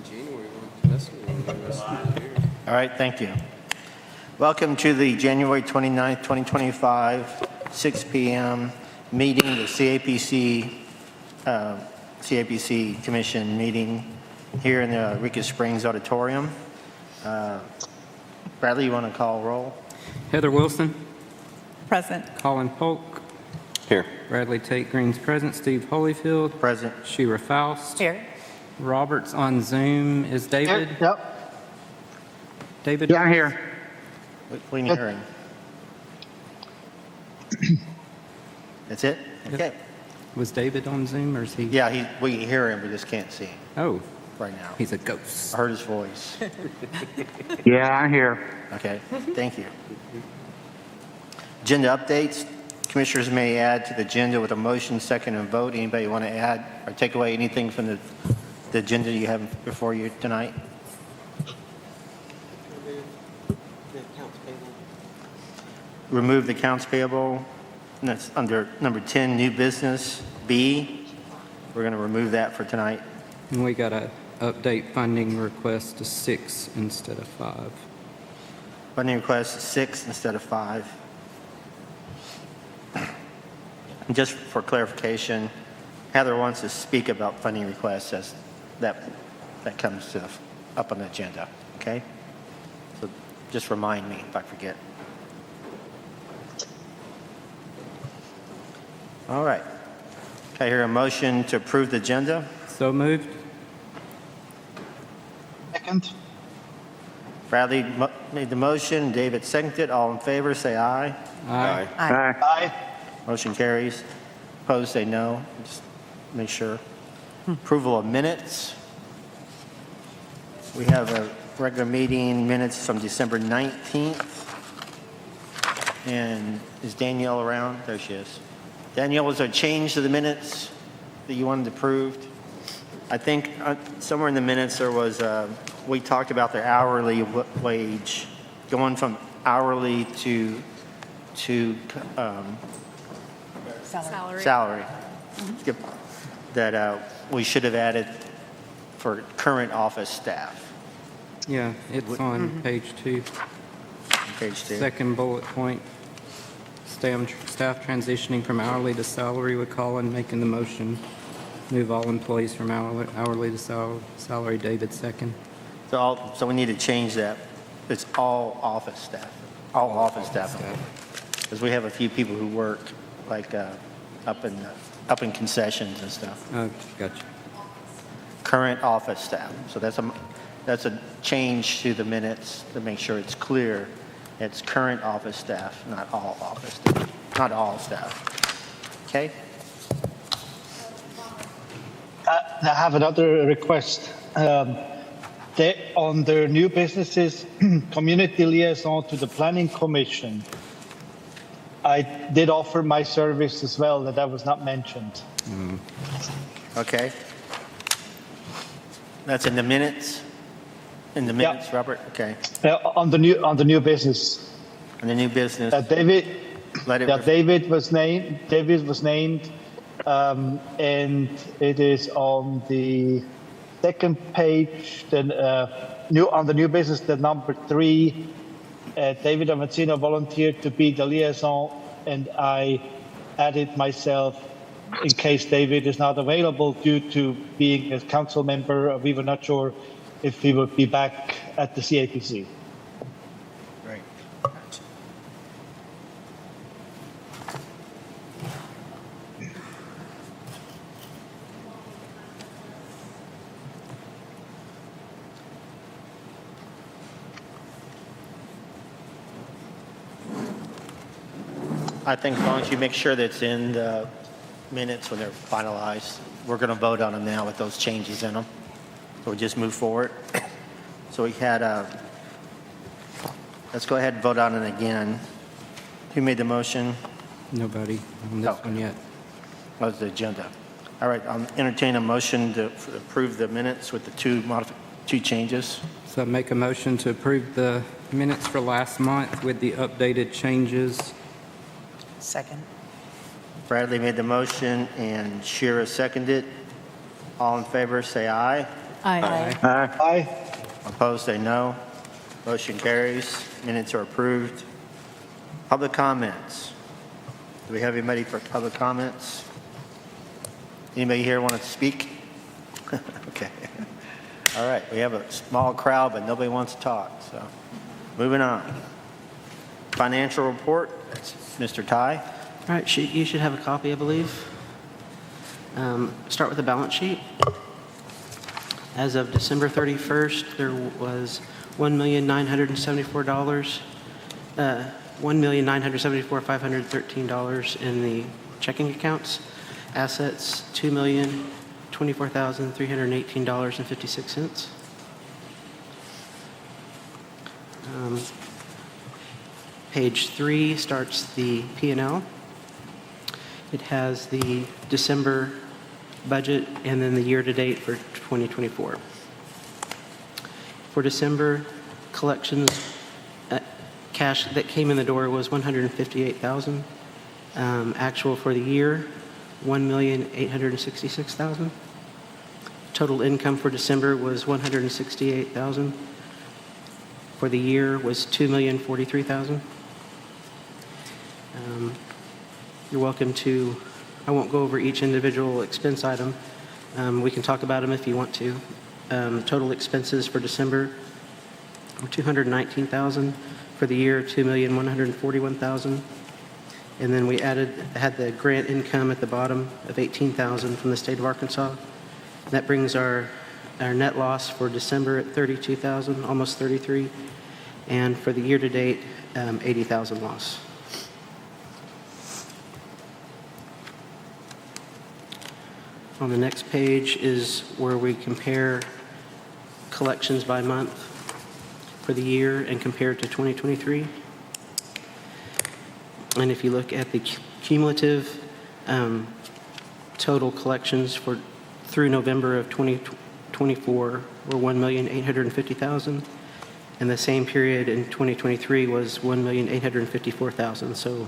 January one. That's the year. All right, thank you. Welcome to the January 29th, 2025, 6 p.m. meeting, the CAPC Commission meeting here in the Rica Springs Auditorium. Bradley, you want to call roll? Heather Wilson. Present. Colin Polk. Here. Bradley Tate Green's present. Steve Holyfield. Present. Shira Faust. Here. Roberts on Zoom is David. Yep. David? Yeah, I'm here. We can hear him. That's it? Okay. Was David on Zoom or is he? Yeah, we can hear him, we just can't see him Oh, right now. he's a ghost. I heard his voice. Yeah, I'm here. Okay, thank you. Agenda updates. Commissioners may add to the agenda with a motion, second, and vote. Anybody want to add or take away anything from the agenda you have before you tonight? Remove the accounts payable. And that's under number 10, new business, B. We're going to remove that for tonight. And we got to update funding request to 6 instead of 5. Funding request 6 instead of 5. And just for clarification, Heather wants to speak about funding requests as that comes up on the agenda, okay? So just remind me if I forget. All right. Can I hear a motion to approve the agenda? So moved. Second. Bradley made the motion, David seconded. All in favor, say aye. Aye. Aye. Motion carries. Opposed, say no. Just make sure. Approval of minutes. We have a regular meeting minutes from December 19th. And is Danielle around? There she is. Danielle, was there a change to the minutes that you wanted approved? I think somewhere in the minutes there was, we talked about the hourly wage going from hourly to salary. Skip that we should have added for current office staff. Yeah, it's on page 2. Page 2. Second bullet point. Staff transitioning from hourly to salary with Colin making the motion. Move all employees from hourly to salary. David second. So we need to change that. It's all office staff. All office staff. Because we have a few people who work like up in concessions and stuff. Gotcha. Current office staff. So that's a change to the minutes to make sure it's clear. It's current office staff, not all office staff, not all staff. Okay? I have another request. On their new businesses, community liaison to the planning commission. I did offer my service as well, that was not mentioned. Okay. That's in the minutes? In the minutes, Yeah. Robert? Okay. On the new business. And the new business. David was named. And it is on the second page. Then on the new business, the number 3. David Amazzino volunteered to be the liaison, and I added myself in case David is not available due to being a council member. We were not sure if he would be back at the CAPC. Right. I think as long as you make sure that it's in the minutes when they're finalized, we're going to vote on them now with those changes in them. So we'll just move forward. So we had let's go ahead and vote on it again. Who made the motion? Nobody on this one yet. That was the agenda. All right, I'll entertain a motion to approve the minutes with the two changes. So I make a motion to approve the minutes for last month with the updated changes. Second. Bradley made the motion and Shira seconded. All in favor, say aye. Aye. Aye. Opposed, say no. Motion carries. Minutes are approved. Public comments. Do we have anybody for public comments? Anybody here want to speak? Okay. All right, we have a small crowd, but nobody wants to talk, so moving on. Financial report, that's Mr. Ty. All right, you should have a copy, I believe. Start with the balance sheet. As of December 31st, there was $1,974,513 in the checking accounts. Assets, $2,024,318.56. Page 3 starts the P&L. It has the December budget and then the year-to-date for 2024. For December, collections, cash that came in the door was $158,000. Actual for the year, $1,866,000. Total income for December was $168,000. For the year was $2,043,000. You're welcome to, I won't go over each individual expense item. We can talk about them if you want to. Total expenses for December were $219,000. For the year, $2,141,000. And then we had the grant income at the bottom of $18,000 from the state of Arkansas. That brings our net loss for December at $32,000, almost $33,000. And for the year-to-date, $80,000 loss. On the next page is where we compare collections by month for the year and compare it to 2023. And if you look at the cumulative total collections through November of 2024 were $1,850,000, and the same period in 2023 was $1,854,000. So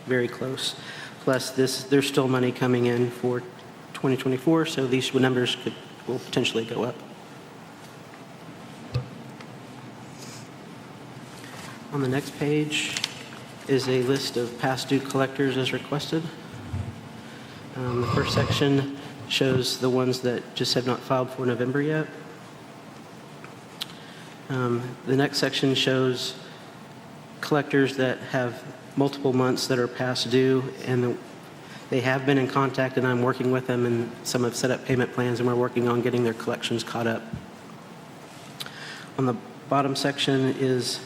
very close. Plus, there's still money coming in for 2024, so these numbers will potentially go up. On the next page is a list of past due collectors as requested. The first section shows the ones that just have not filed for November yet. The next section shows collectors that have multiple months that are past due, and they have been in contact, and I'm working with them, and some have set up payment plans, and we're working on getting their collections caught up. On the bottom section is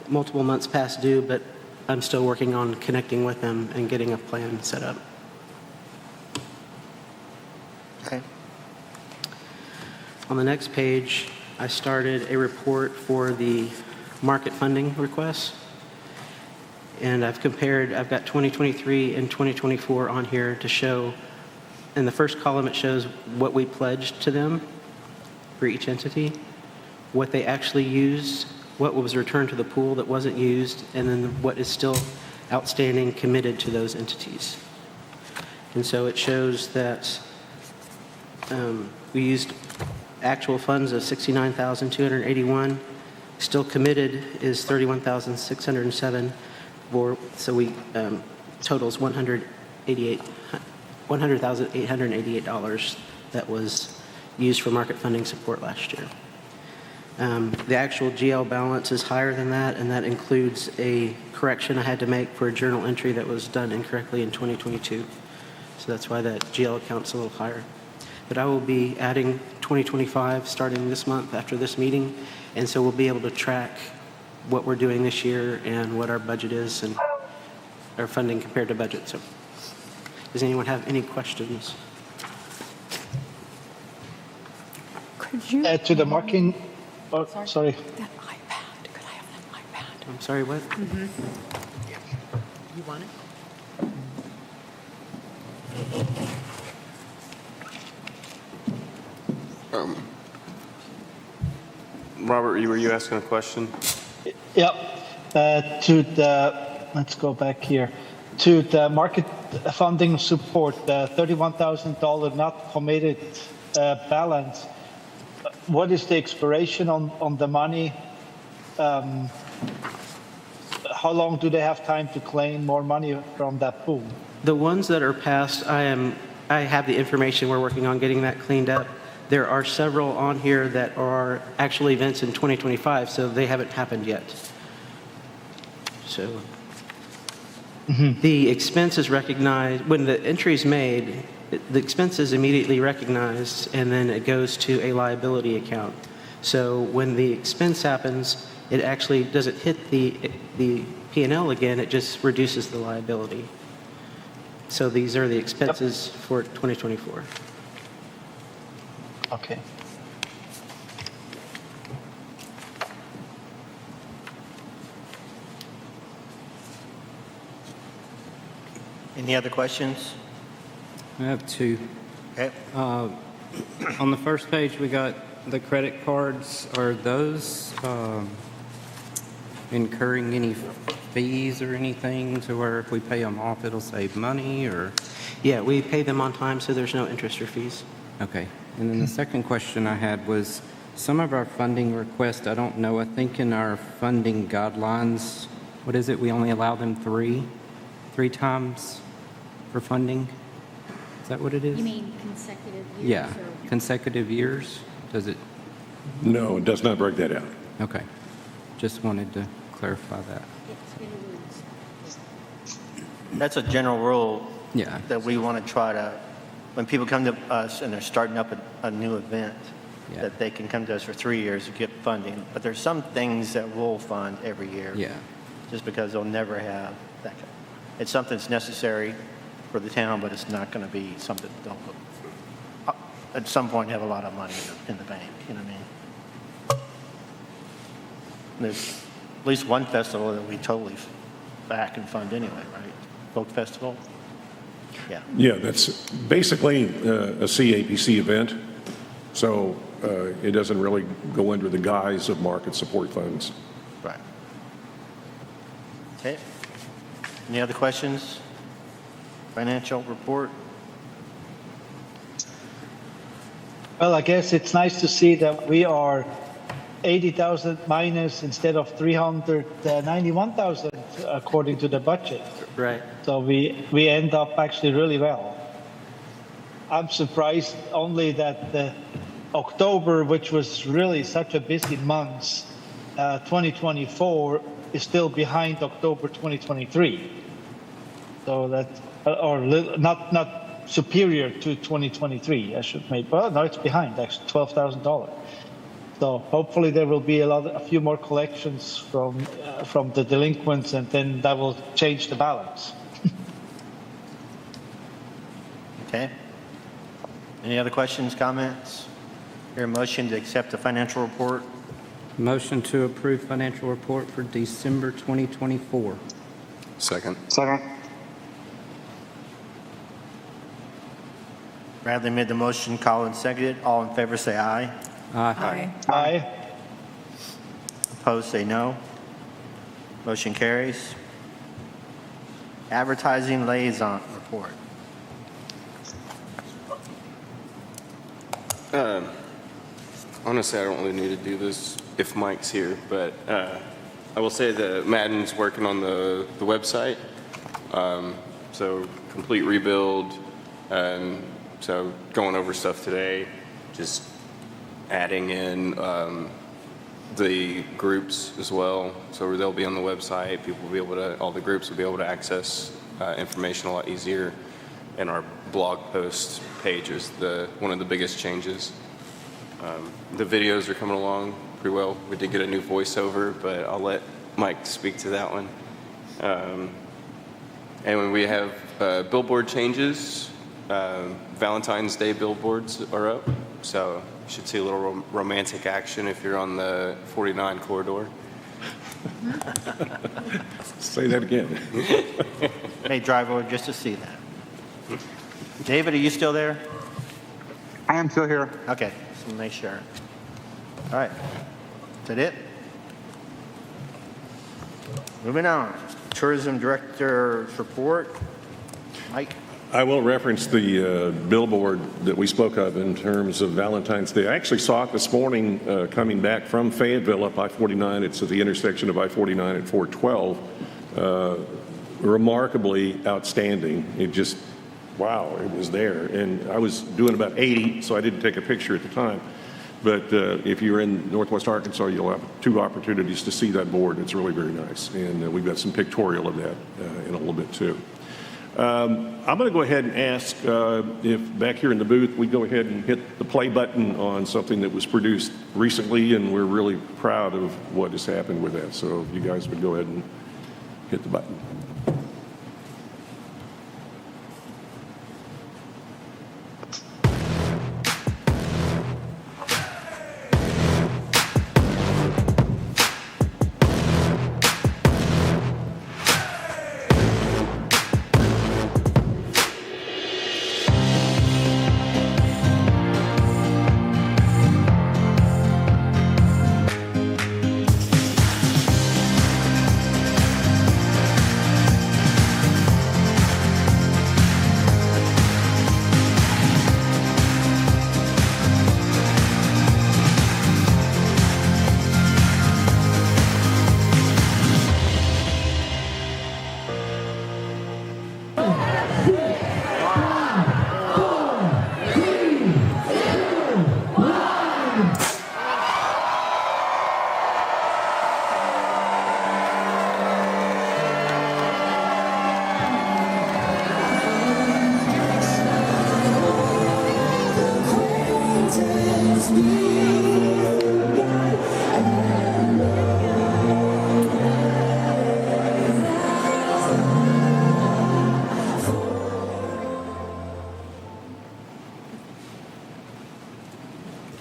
multiple months past due, but I'm still working on connecting with them and getting a plan set up. Okay. On the next page, I started a report for the market funding requests. And I've got 2023 and 2024 on here to show. In the first column, it shows what we pledged to them for each entity, what they actually used, what was returned to the pool that wasn't used, and then what is still outstanding committed to those entities. And so it shows that we used actual funds of $69,281. Still committed is $31,607. So we totals $100,888 that was used for market funding support last year. The actual GL balance is higher than that, and that includes a correction I had to make for a journal entry that was done incorrectly in 2022. So that's why that GL account's a little higher. But I will be adding 2025 starting this month after this meeting, and so we'll be able to track what we're doing this year and what our budget is and our funding compared to budget. So does anyone have any questions? Could you? To the marking, oh, sorry. That iPad, could I have that iPad? I'm sorry, what? You want it? Robert, were you asking a question? Yep. Let's go back here. To the market funding support, the $31,000 not committed balance, what is the expiration on the money? How long do they have time to claim more money from that pool? The ones that are passed, I have the information. We're working on getting that cleaned up. There are several on here that are actual events in 2025, so they haven't happened yet. So the expense is recognized, when the entry is made, the expense is immediately recognized, and then it goes to a liability account. So when the expense happens, it actually doesn't hit the P&L again, it just reduces the liability. So these are the expenses for 2024. Okay. Any other questions? I have two. Okay. On the first page, we got the credit cards. Are those incurring any fees or anything to where if we pay them off, it'll save money or? Yeah, we pay them on time, so there's no interest or fees. Okay. And then the second question I had was some of our funding requests, I don't know, I think in our funding guidelines, what is it? We only allow them three times for funding? Is that what it is? You mean consecutive years? Yeah, or- consecutive years? Does it? No, it does not break that out. Okay. Just wanted to clarify that. It is. That's a general rule Yeah. that we want to try to, when people come to us and they're starting up a new event, Yeah. that they can come to us for 3 years to get funding. But there's some things that we'll fund every year. Yeah. Just because they'll never have that. It's something that's necessary for the town, but it's not going to be something they'll, at some point, have a lot of money in the bank, you know what I mean? There's at least one festival that we totally back and fund anyway, right? Folk Festival? Yeah. Yeah, that's basically a CAPC event, so it doesn't really go under the guise of market support funds. Right. Okay. Any other questions? Financial report? Well, I guess it's nice to see that we are 80,000 minus instead of 391,000 according to the budget. Right. So we end up actually really well. I'm surprised only that October, which was really such a busy month, 2024 is still behind October 2023. So that, not superior to 2023, I should make. Well, no, it's behind actually, $12,000. So hopefully there will be a few more collections from the delinquents, and then that will change the balance. Okay. Any other questions, comments? Your motion to accept the financial report? Motion to approve financial report for December 2024. Second. Bradley made the motion, Collins seconded. All in favor say aye. Aye. Aye. Opposed say no. Motion carries. Advertising liaison report. Honestly, I don't really need to do this if Mike's here, but I will say that Madden's working on the website. So complete rebuild. So going over stuff today, just adding in the groups as well. So they'll be on the website. People will be able to, all the groups will be able to access information a lot easier. And our blog post page is one of the biggest changes. The videos are coming along pretty well. We did get a new voiceover, but I'll let Mike speak to that one. And when we have billboard changes, Valentine's Day billboards are up, so you should see a little romantic action if you're on the 49 corridor. Say that again. May drive over just to see that. David, are you still there? I am still here. Okay, just make sure. All right. Is that it? Moving on. Tourism Director's report. Mike? I will reference the billboard that we spoke of in terms of Valentine's Day. I actually saw it this morning coming back from Fayetteville up I-49. It's at the intersection of I-49 and 412. Remarkably outstanding. It just, wow, it was there. And I was doing about 80, so I didn't take a picture at the time. But if you're in Northwest Arkansas, you'll have 2 opportunities to see that board. It's really very nice. And we've got some pictorial of that in a little bit too. I'm going to go ahead and ask if back here in the booth we go ahead and hit the play button on something that was produced recently, and we're really proud of what has happened with that. So if you guys would go ahead and hit the button.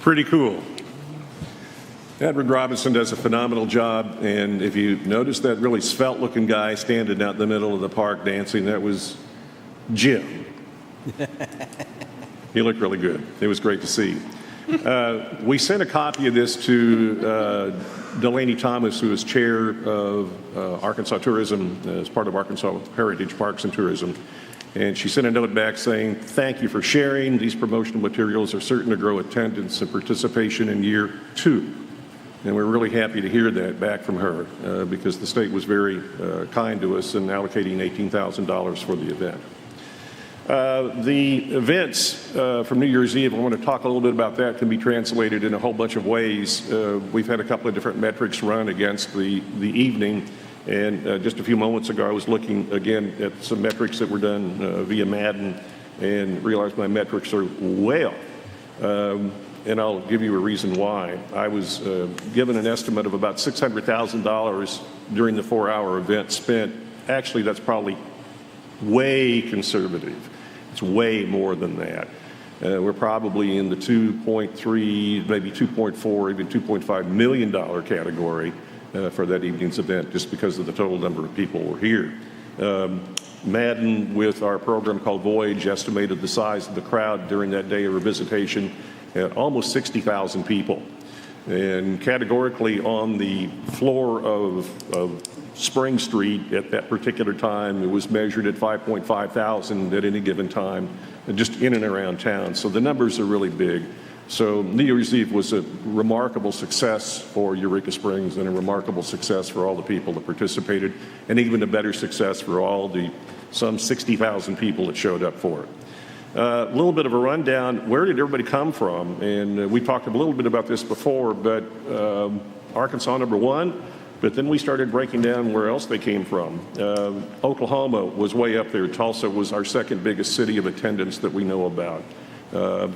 Pretty cool. Edward Robinson does a phenomenal job, and if you notice that really svelte-looking guy standing out in the middle of the park dancing, that was Jim. He looked really good. It was great to see. We sent a copy of this to Delaney Thomas, who is chair of Arkansas Tourism as part of Arkansas Heritage Parks and Tourism. And she sent a note back saying, "Thank you for sharing. These promotional materials are certain to grow attendance and participation in year 2." And we're really happy to hear that back from her because the state was very kind to us in allocating $18,000 for the event. The events from New Year's Eve, I want to talk a little bit about that, can be translated in a whole bunch of ways. We've had a couple of different metrics run against the evening. And just a few moments ago, I was looking again at some metrics that were done via Madden and realized my metrics are way off. And I'll give you a reason why. I was given an estimate of about $600,000 during the 4-hour event spent. Actually, that's probably way conservative. It's way more than that. We're probably in the 2.3, maybe 2.4, even $2.5 million category for that evening's event, just because of the total number of people who were here. Madden, with our program called Voyage, estimated the size of the crowd during that day of visitation at almost 60,000 people. And categorically, on the floor of Spring Street at that particular time, it was measured at 5.5 thousand at any given time, just in and around town. So the numbers are really big. So New Year's Eve was a remarkable success for Eureka Springs and a remarkable success for all the people that participated, and even a better success for all the some 60,000 people that showed up for it. A little bit of a rundown, where did everybody come from? And we talked a little bit about this before, but Arkansas #1, but then we started breaking down where else they came from. Oklahoma was way up there. Tulsa was our second biggest city of attendance that we know about.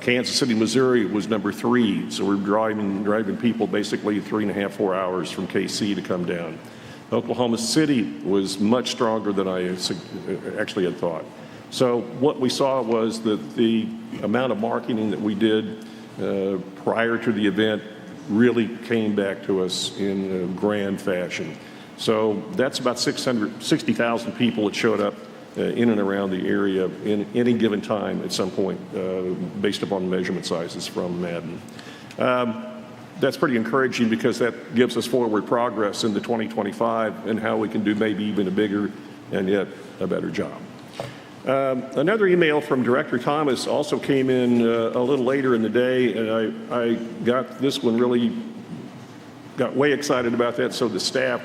Kansas City, Missouri was #3, so we're driving people basically 3.5, 4 hours from KC to come down. Oklahoma City was much stronger than I actually had thought. So what we saw was that the amount of marketing that we did prior to the event really came back to us in a grand fashion. So that's about 60,000 people that showed up in and around the area in any given time at some point, based upon measurement sizes from Madden. That's pretty encouraging because that gives us forward progress into 2025 and how we can do maybe even a bigger and yet a better job. Another email from Director Thomas also came in a little later in the day, and I got this one got way excited about that, so the staff.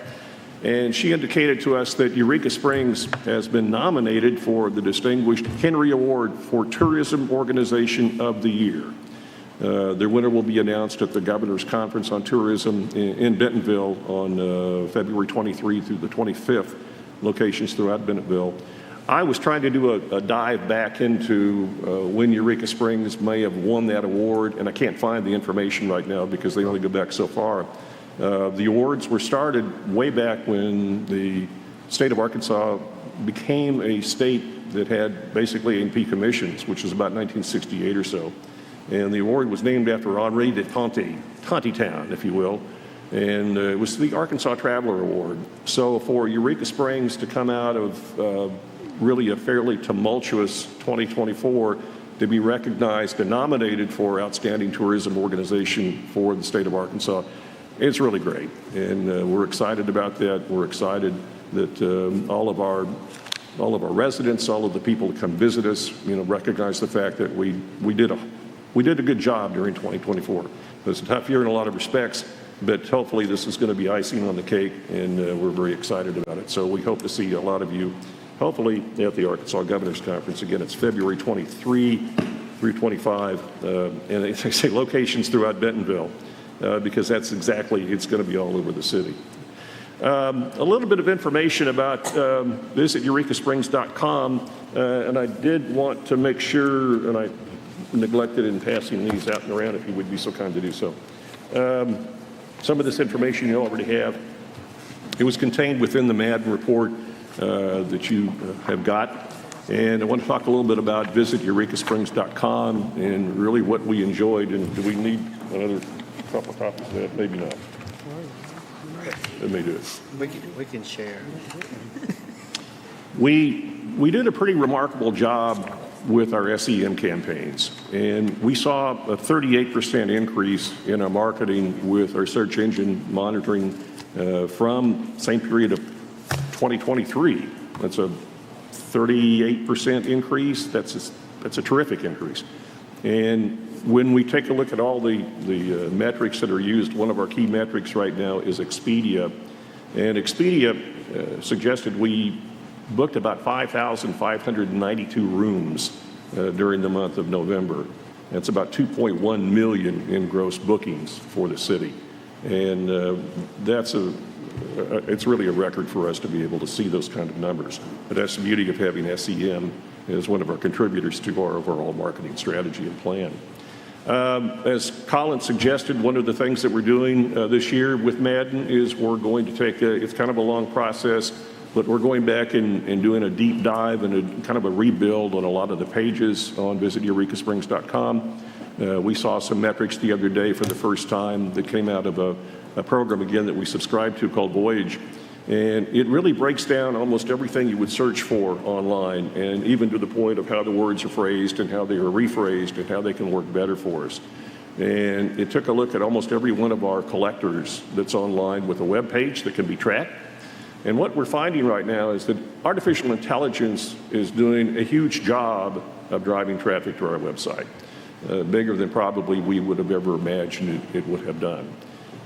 And she indicated to us that Eureka Springs has been nominated for the Distinguished Henry Award for Tourism Organization of the Year. Their winner will be announced at the Governor's Conference on Tourism in Bentonville on February 23 through the 25th, locations throughout Bentonville. I was trying to do a dive back into when Eureka Springs may have won that award, and I can't find the information right now because they only go back so far. The awards were started way back when the state of Arkansas became a state that had basically A&P commissions, which was about 1968 or so. And the award was named after Henri de Tontitown, if you will. And it was the Arkansas Traveler Award. So for Eureka Springs to come out of really a fairly tumultuous 2024 to be recognized and nominated for Outstanding Tourism Organization for the state of Arkansas, it's really great. And we're excited about that. We're excited that all of our residents, all of the people that come visit us, recognize the fact that we did a good job during 2024. It was a tough year in a lot of respects, but hopefully this is going to be icing on the cake, and we're very excited about it. So we hope to see a lot of you, hopefully, at the Arkansas Governor's Conference. Again, it's February 23 through 25, and they say locations throughout Bentonville, because that's exactly, it's going to be all over the city. A little bit of information about visit eurekasprings.com, and I did want to make sure, and I neglected in passing these out and around, if you would be so kind to do so. Some of this information you already have. It was contained within the Madden report that you have got. And I want to talk a little bit about visit eurekasprings.com and really what we enjoyed. And do we need another couple of copies of that? Maybe not. Let me do it. We can share. We did a pretty remarkable job with our SEM campaigns, and we saw a 38% increase in our marketing with our search engine monitoring from same period of 2023. That's a 38% increase. That's a terrific increase. And when we take a look at all the metrics that are used, one of our key metrics right now is Expedia. And Expedia suggested we booked about 5,592 rooms during the month of November. That's about 2.1 million in gross bookings for the city. And it's really a record for us to be able to see those kind of numbers. But that's the beauty of having SEM as one of our contributors to our overall marketing strategy and plan. As Colin suggested, one of the things that we're doing this year with Madden is we're going to take it's kind of a long process, but we're going back and doing a deep dive and a kind of a rebuild on a lot of the pages on visit eurekasprings.com. We saw some metrics the other day for the first time that came out of a program, again, that we subscribe to called Voyage. And it really breaks down almost everything you would search for online, and even to the point of how the words are phrased and how they are rephrased and how they can work better for us. And it took a look at almost every one of our collectors that's online with a web page that can be tracked. And what we're finding right now is that artificial intelligence is doing a huge job of driving traffic to our website, bigger than probably we would have ever imagined it would have done.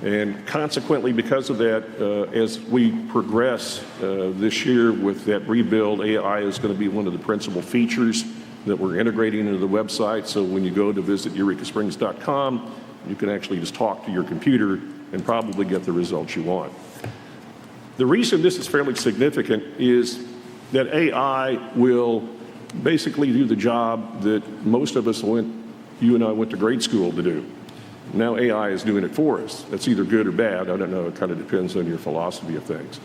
And consequently, because of that, as we progress this year with that rebuild, AI is going to be one of the principal features that we're integrating into the website. So when you go to visit eurekasprings.com, you can actually just talk to your computer and probably get the results you want. The reason this is fairly significant is that AI will basically do the job that most of us you and I went to grade school to do. Now AI is doing it for us. That's either good or bad. I don't know. It kind of depends on your philosophy of things.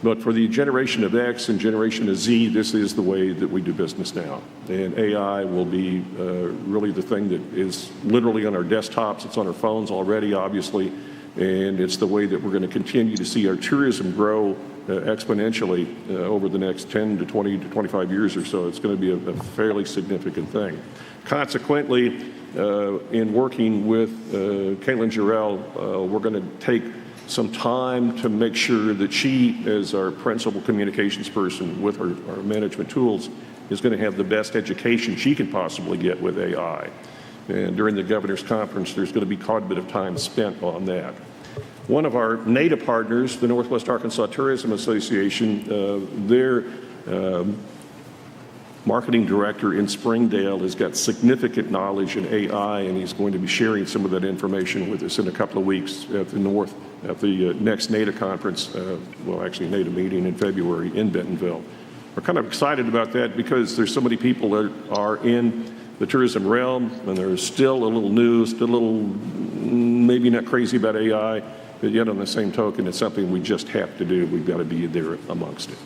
But for the generation of X and generation of Z, this is the way that we do business now. And AI will be really the thing that is literally on our desktops. It's on our phones already, obviously. And it's the way that we're going to continue to see our tourism grow exponentially over the next 10 to 20 to 25 years or so. It's going to be a fairly significant thing. Consequently, in working with Caitlin Jarrell, we're going to take some time to make sure that she, as our principal communications person with our management tools, is going to have the best education she can possibly get with AI. And during the governor's conference, there's going to be quite a bit of time spent on that. One of our NATA partners, the Northwest Arkansas Tourism Association, their marketing director in Springdale has got significant knowledge in AI, and he's going to be sharing some of that information with us in a couple of weeks at the next NATA conference, actually NATA meeting in February in Bentonville. We're kind of excited about that because there's so many people that are in the tourism realm, and they're still a little new, still a little maybe not crazy about AI, but yet on the same token, it's something we just have to do. We've got to be there amongst it.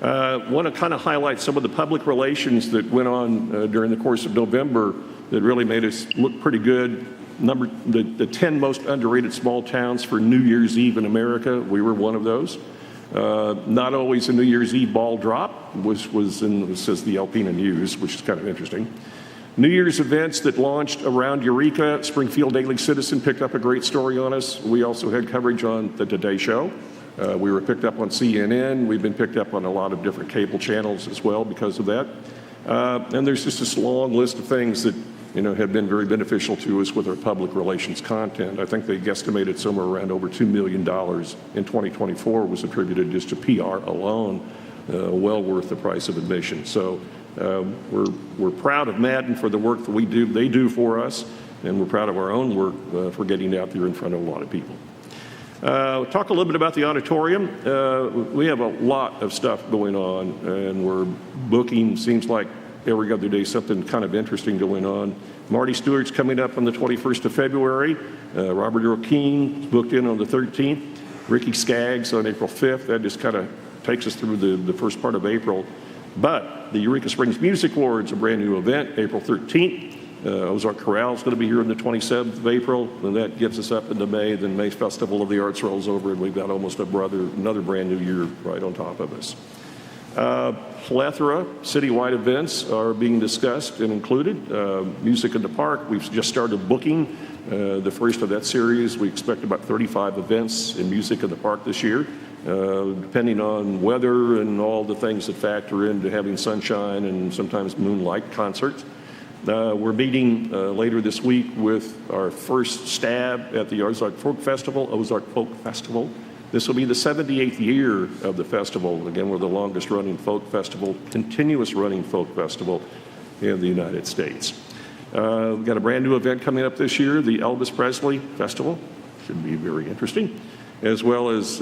Want to kind of highlight some of the public relations that went on during the course of November that really made us look pretty good. The 10 most underrated small towns for New Year's Eve in America, we were one of those. Not always a New Year's Eve ball drop, was in, says the Alpena News, which is kind of interesting. New Year's events that launched around Eureka, Springfield Daily Citizen picked up a great story on us. We also had coverage on the Today Show. We were picked up on CNN. We've been picked up on a lot of different cable channels as well because of that. And there's just this long list of things that have been very beneficial to us with our public relations content. I think they guesstimated somewhere around over $2 million in 2024 was attributed just to PR alone, well worth the price of admission. So we're proud of Madden for the work that they do for us, and we're proud of our own work for getting out there in front of a lot of people. Talk a little bit about the auditorium. We have a lot of stuff going on, and we're booking, seems like every other day, something kind of interesting going on. Marty Stewart's coming up on the 21st of February. Robert Earl King booked in on the 13th. Ricky Skaggs on April 5th. That just kind of takes us through the first part of April. But the Eureka Springs Music Awards, a brand new event, April 13th. Ozark Chorale is going to be here on the 27th of April, and that gets us up into May. Then May Festival of the Arts rolls over, and we've got almost another brand new year right on top of us. Plethora citywide events are being discussed and included. Music in the Park, we've just started booking the first of that series. We expect about 35 events in Music in the Park this year, depending on weather and all the things that factor into having sunshine and sometimes moonlight concerts. We're meeting later this week with our first stab at the Ozark Folk Festival. This will be the 78th year of the festival. Again, we're the longest running folk festival, continuous running folk festival in the United States. We've got a brand new event coming up this year, the Elvis Presley Festival. Should be very interesting. As well as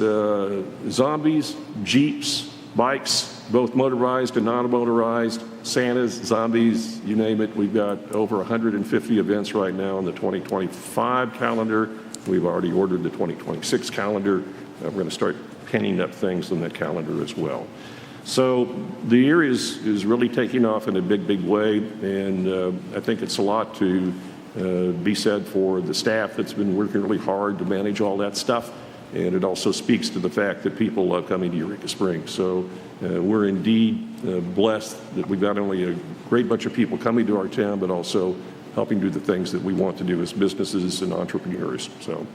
zombies, jeeps, bikes, both motorized and non-motorized, Santas, zombies, you name it. We've got over 150 events right now on the 2025 calendar. We've already ordered the 2026 calendar. We're going to start penning up things on that calendar as well. So the year is really taking off in a big, big way, and I think it's a lot to be said for the staff that's been working really hard to manage all that stuff. And it also speaks to the fact that people love coming to Eureka Springs. So we're indeed blessed that we've got only a great bunch of people coming to our town, but also helping do the things that we want to do as businesses and entrepreneurs. So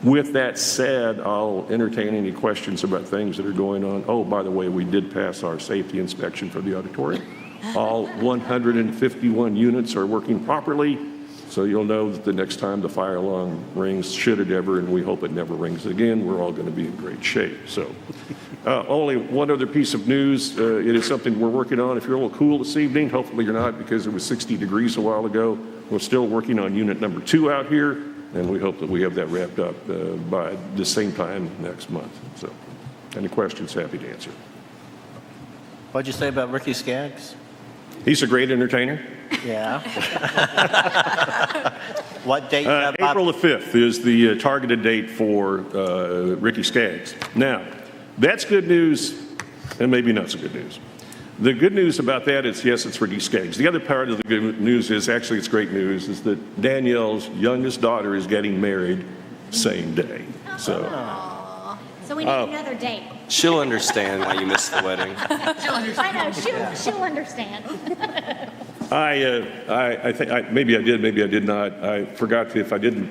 with that said, I'll entertain any questions about things that are going on. Oh, by the way, we did pass our safety inspection for the auditorium. All 151 units are working properly. So you'll know that the next time the fire alarm rings, should it ever, and we hope it never rings again, we're all going to be in great shape. So only one other piece of news. It is something we're working on. If you're a little cool this evening, hopefully you're not because it was 60 degrees a while ago. We're still working on unit number 2 out here, and we hope that we have that wrapped up by the same time next month. So any questions, happy to answer. What'd you say about Ricky Skaggs? He's a great entertainer. Yeah. What date? April the 5th is the targeted date for Ricky Skaggs. Now, that's good news and maybe not so good news. The good news about that is, yes, it's Ricky Skaggs. The other part of the good news is, actually it's great news, is that Danielle's youngest daughter is getting married same day. So we need another date. She'll understand why you missed the wedding. I know, she'll understand. I think maybe I did, maybe I did not. I forgot to, if I didn't,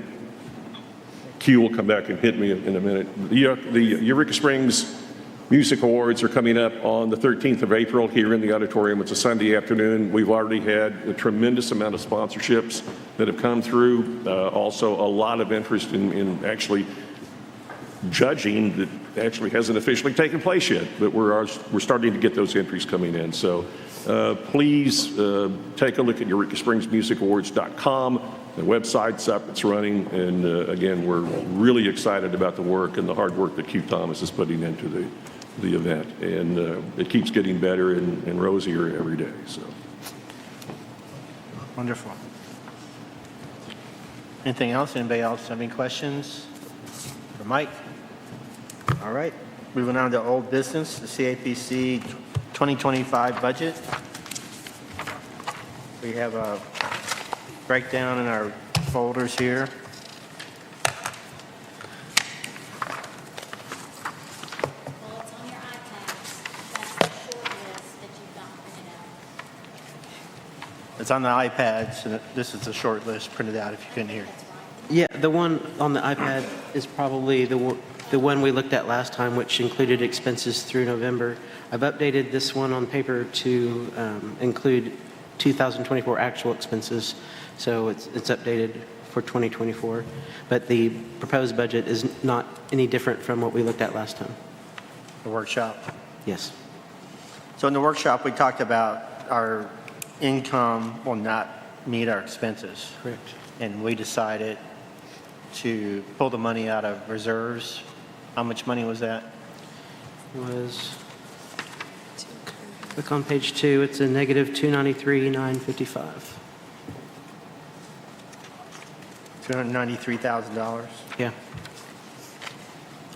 Q will come back and hit me in a minute. The Eureka Springs Music Awards are coming up on the 13th of April here in the auditorium. It's a Sunday afternoon. We've already had a tremendous amount of sponsorships that have come through. Also, a lot of interest in actually judging that actually hasn't officially taken place yet, but we're starting to get those entries coming in. So please take a look at EurekaSpringsMusicAwards.com. The website's up, it's running, and again, we're really excited about the work and the hard work that Q Thomas is putting into the event, and it keeps getting better and rosier every day. So, Wonderful. Anything else? Anybody else have any questions for Mike? All right. Moving on to old business, the CAPC 2025 budget. We have a breakdown in our folders here. Well, it's on your iPads. That's the short list that you've got printed out. It's on the iPads, and this is the short list printed out if you couldn't hear. Yeah, the one on the iPad is probably the one we looked at last time, which included expenses through November. I've updated this one on paper to include 2024 actual expenses, so it's updated for 2024. But the proposed budget is not any different from what we looked at last time. The workshop. Yes. So in the workshop, we talked about our income will not meet our expenses. Correct. And we decided to pull the money out of reserves. How much money was that? It was, look on page 2, it's a negative 293,955. $293,000. Yeah.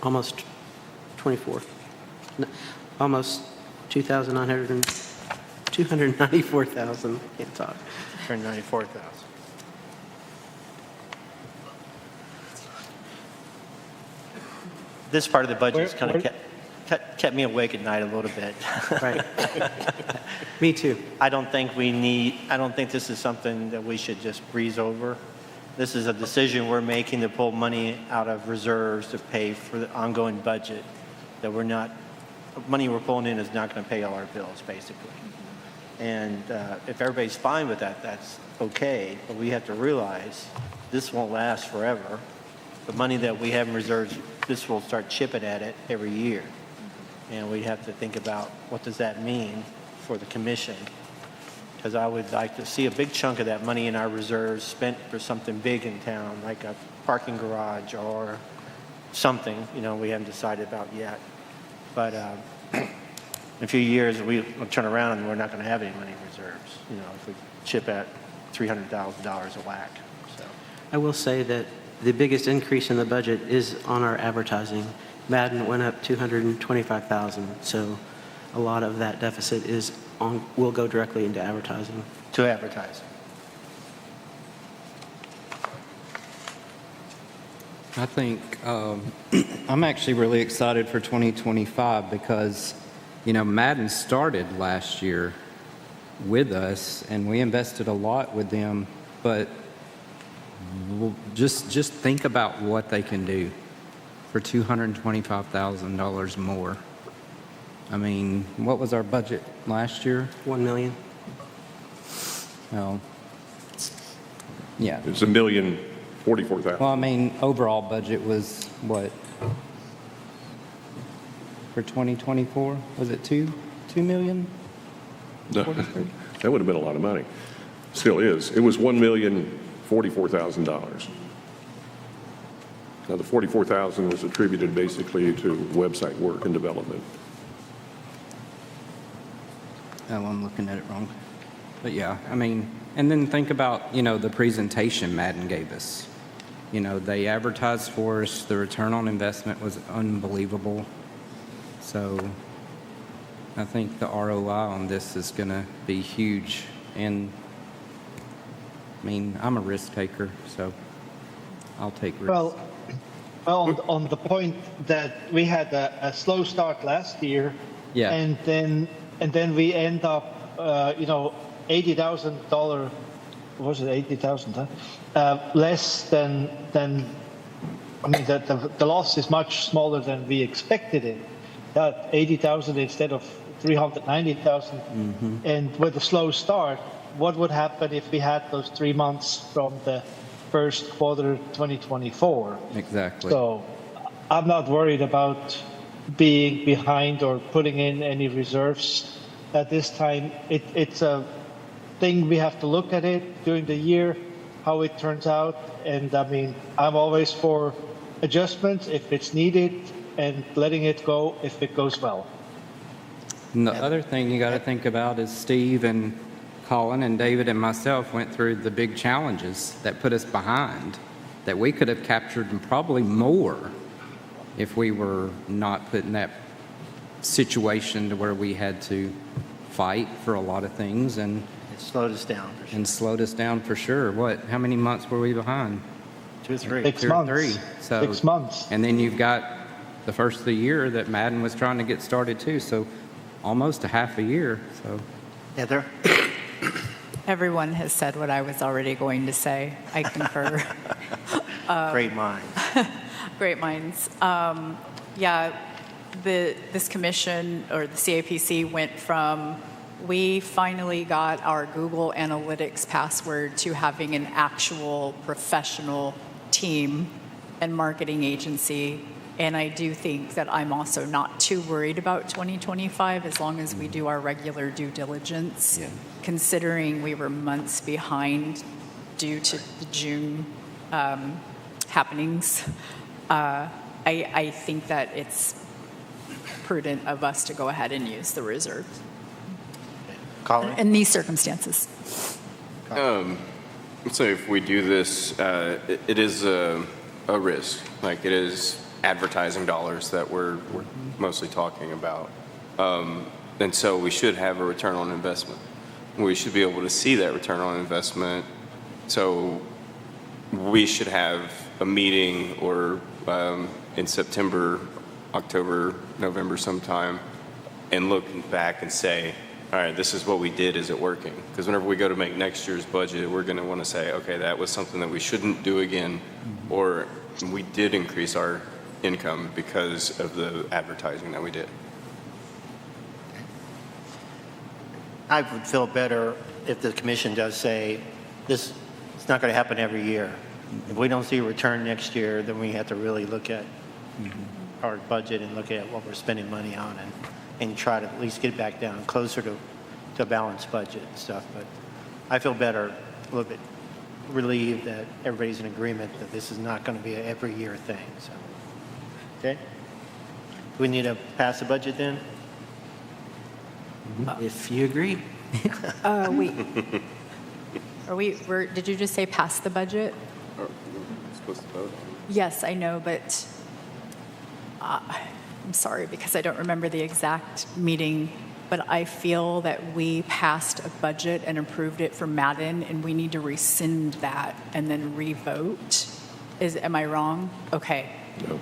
Almost 24. No, almost 294,000. Can't talk. 294,000. This part of the budget's kind of kept me awake at night a little bit. Right. Me too. I don't think this is something that we should just breeze over. This is a decision we're making to pull money out of reserves to pay for the ongoing budget that money we're pulling in is not going to pay all our bills, basically. And if everybody's fine with that, that's okay. But we have to realize this won't last forever. The money that we have in reserves, this will start chipping at it every year. And we have to think about what does that mean for the commission? Because I would like to see a big chunk of that money in our reserves spent for something big in town, like a parking garage or something, we haven't decided about yet. But in a few years, we'll turn around and we're not going to have any money in reserves, if we chip at $300,000 a whack. So I will say that the biggest increase in the budget is on our advertising. Madden went up 225,000, so a lot of that deficit will go directly into advertising. To advertising. I think I'm actually really excited for 2025 because, Madden started last year with us and we invested a lot with them, but just think about what they can do for $225,000 more. I mean, what was our budget last year? $1 million. Well, yeah. it's $1,044,000. Well, I mean, overall budget was what? For 2024? Was it 2 million? No, that would have been a lot of money. Still is. It was $1,044,000. Now, the $44,000 was attributed basically to website work and development. Oh, I'm looking at it wrong. But yeah, I mean, and then think about, the presentation Madden gave us. They advertised for us. The return on investment was unbelievable. So I think the ROI on this is going to be huge. And I mean, I'm a risk taker, so I'll take risks. Well, on the point that we had a slow start last year, Yeah. and then we end up, $80,000. Was it 80,000? Less than. I mean, the loss is much smaller than we expected it. that 80,000 instead of 390,000. And with a slow start, what would happen if we had those 3 months from the first quarter 2024? Exactly. So I'm not worried about being behind or putting in any reserves at this time. It's a thing we have to look at it during the year, how it turns out. And I mean, I'm always for adjustments if it's needed and letting it go if it goes well. And the other thing you got to think about is Steve and Colin and David and myself went through the big challenges that put us behind, that we could have captured and probably more if we were not put in that situation to where we had to fight for a lot of things and It slowed us down for sure. slowed us down for sure. How many months were we behind? 2 or 3. 6 2 or months. 3. So, 6 months. And then you've got the first of the year that Madden was trying to get started too, so almost a half a year. So Heather? Everyone has said what I was already going to say. I concur. Great mind. Great minds. This commission, or the CAPC, went from, we finally got our Google Analytics password, to having an actual professional team and marketing agency. And I do think that I'm also not too worried about 2025 as long as we do our regular due diligence, considering we were months behind due to the June happenings. I think that it's prudent of us to go ahead and use the reserve Colin? in these circumstances. So if we do this, it is a risk. Like, it is advertising dollars that we're mostly talking about. And so we should have a return on investment. We should be able to see that return on investment. So we should have a meeting or in September, October, November sometime, and look back and say, all right, this is what we did. Is it working? Because whenever we go to make next year's budget, we're going to want to say, okay, that was something that we shouldn't do again, or we did increase our income because of the advertising that we did. I would feel better if the commission does say, this, it's not going to happen every year. If we don't see a return next year, then we have to really look at our budget and look at what we're spending money on and try to at least get it back down closer to a balanced budget and stuff. But I feel better, a little bit relieved that everybody's in agreement that this is not going to be an every year thing. So, okay? Do we need to pass the budget then? If you agree. Did you just say pass the budget? We're supposed to vote on it. Yes, I know, but I'm sorry because I don't remember the exact meeting, but I feel that we passed a budget and approved it for Madden, and we need to rescind that and then re-vote. Am I wrong? Okay. No.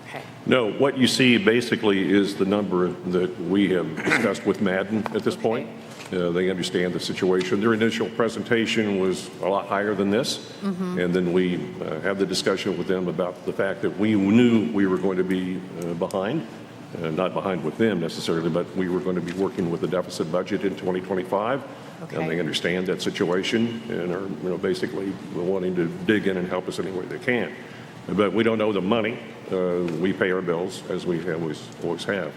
Okay. No, what you see basically is the number that we have discussed with Madden at this point. They understand the situation. Their initial presentation was a lot higher than this. And then we had the discussion with them about the fact that we knew we were going to be behind, not behind with them necessarily, but we were going to be working with a deficit budget in 2025. Okay. And they understand that situation and are basically wanting to dig in and help us any way they can. But we don't owe them money. We pay our bills as we always have.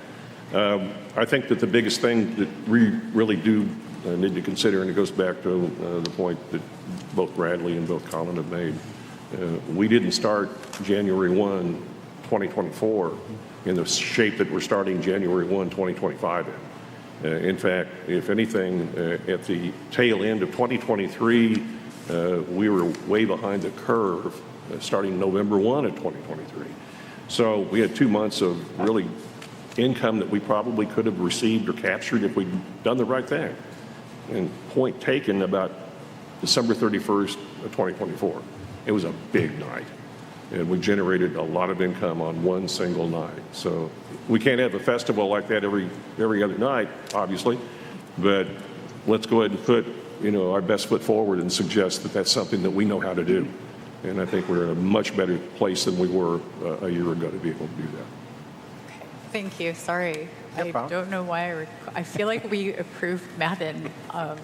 I think that the biggest thing that we really do need to consider, and it goes back to the point that both Bradley and both Colin have made, we didn't start January 1, 2024 in the shape that we're starting January 1, 2025 in. In fact, if anything, at the tail end of 2023, we were way behind the curve starting November 1 of 2023. So we had 2 months of really income that we probably could have received or captured if we'd done the right thing. And point taken, about December 31st of 2024, it was a big night. And we generated a lot of income on one single night. So we can't have a festival like that every other night, obviously, but let's go ahead and put our best foot forward and suggest that that's something that we know how to do. And I think we're in a much better place than we were a year ago to be able to do that. Thank you, sorry. No I problem. don't know why I feel like we approved Madden.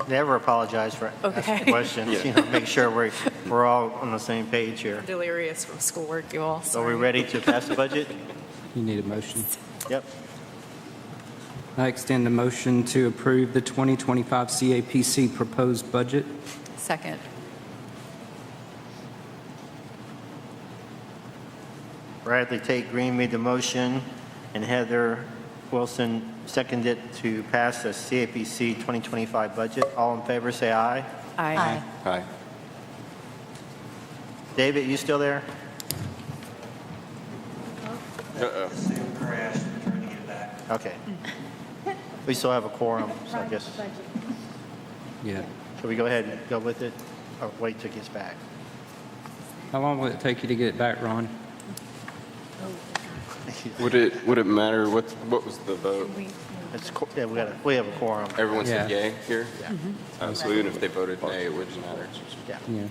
Never apologize for Okay. asking questions, make sure we're all on the same page here. Delirious from schoolwork, you all. So are we Sorry. ready to pass the budget? You need a motion. Yep. I extend a motion to approve the 2025 CAPC proposed budget. Second. Bradley Tate Green made the motion, and Heather Wilson seconded to pass the CAPC 2025 budget. All in favor, say aye. Aye. Aye. David, you still there? Uh-oh. Okay. We still have a quorum, so I guess, Yeah. should we go ahead and go with it, or wait till it gets back? How long will it take you to get it back, Ron? Would it matter what was the vote? Yeah, we have a quorum. Everyone said Yeah. yay here? Yeah. So even if they voted nay, it wouldn't matter. Yeah. Yeah.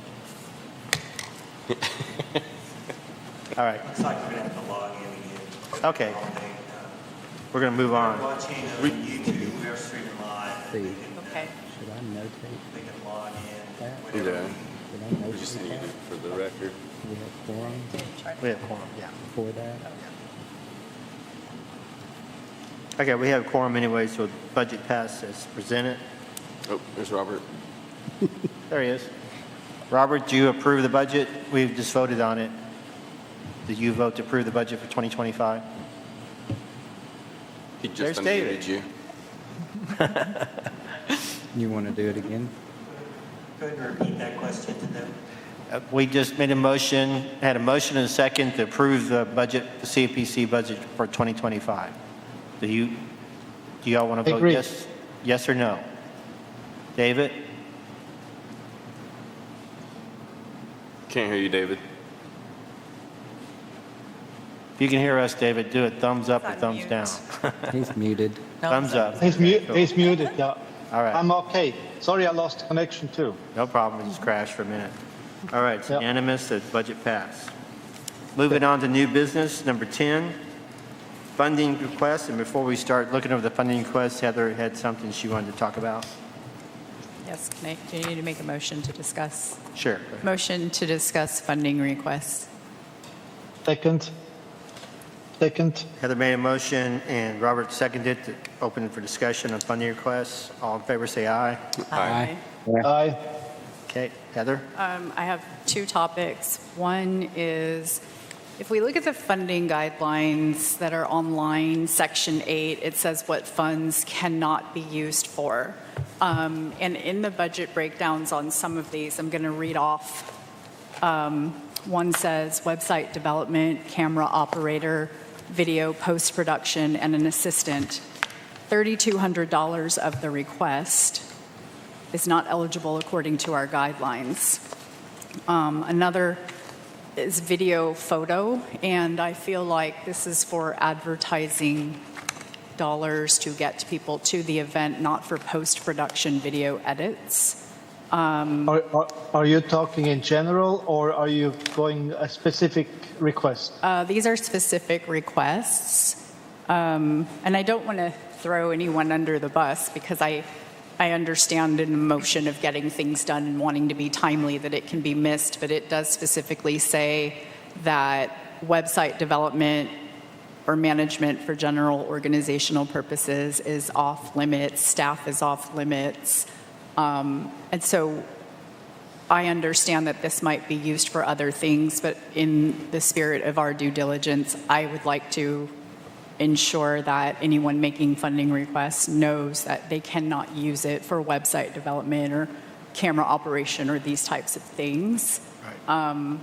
All right. Looks like we're going to have to log in again. Okay. We're going to move on. Watching on YouTube, we're streaming live. See, Okay. should I notate They can log in. that? Yeah, Should I we just notate need that? it for the record. We have quorum We have quorum, yeah. for that? Okay, we have quorum anyway, so budget pass as presented. Oh, there's Robert. There he is. Robert, do you approve the budget? We've just voted on it. Did you vote to approve the budget for 2025? He just There's David. unmuted you. You want to do it again? Go ahead and repeat that question to them. We just made a motion, had a motion and a second to approve the budget, the CAPC budget for 2025. Do y'all want to vote Agree. yes or no? David? Can't hear you, David. If you can hear us, David, do it thumbs up or It's on thumbs mute. down. He's muted. Thumbs up. He's muted, yeah. All right. I'm okay. Sorry, I lost connection too. No problem, it just crashed for a minute. All right, it's Yep. unanimous, that budget passed. Moving on to new business, number 10, funding requests. And before we start looking over the funding requests, Heather had something she wanted to talk about. Yes, do you need to make a motion to discuss? Sure. Motion to discuss funding requests. Second. Heather made a motion and Robert seconded to open it for discussion on funding requests. All in favor, say aye. Aye. Aye. Okay, Heather? I have two topics. One is, if we look at the funding guidelines that are online, Section 8, it says what funds cannot be used for. And in the budget breakdowns on some of these, I'm going to read off. One says website development, camera operator, video post-production, and an assistant. $3,200 of the request is not eligible according to our guidelines. Another is video photo, and I feel like this is for advertising dollars to get people to the event, not for post-production video edits. Are you talking in general or are you going a specific request? These are specific requests, and I don't want to throw anyone under the bus because I understand in the motion of getting things done and wanting to be timely that it can be missed, but it does specifically say that website development or management for general organizational purposes is off limits, staff is off limits. And so I understand that this might be used for other things, but in the spirit of our due diligence, I would like to ensure that anyone making funding requests knows that they cannot use it for website development or camera operation or these types of things. And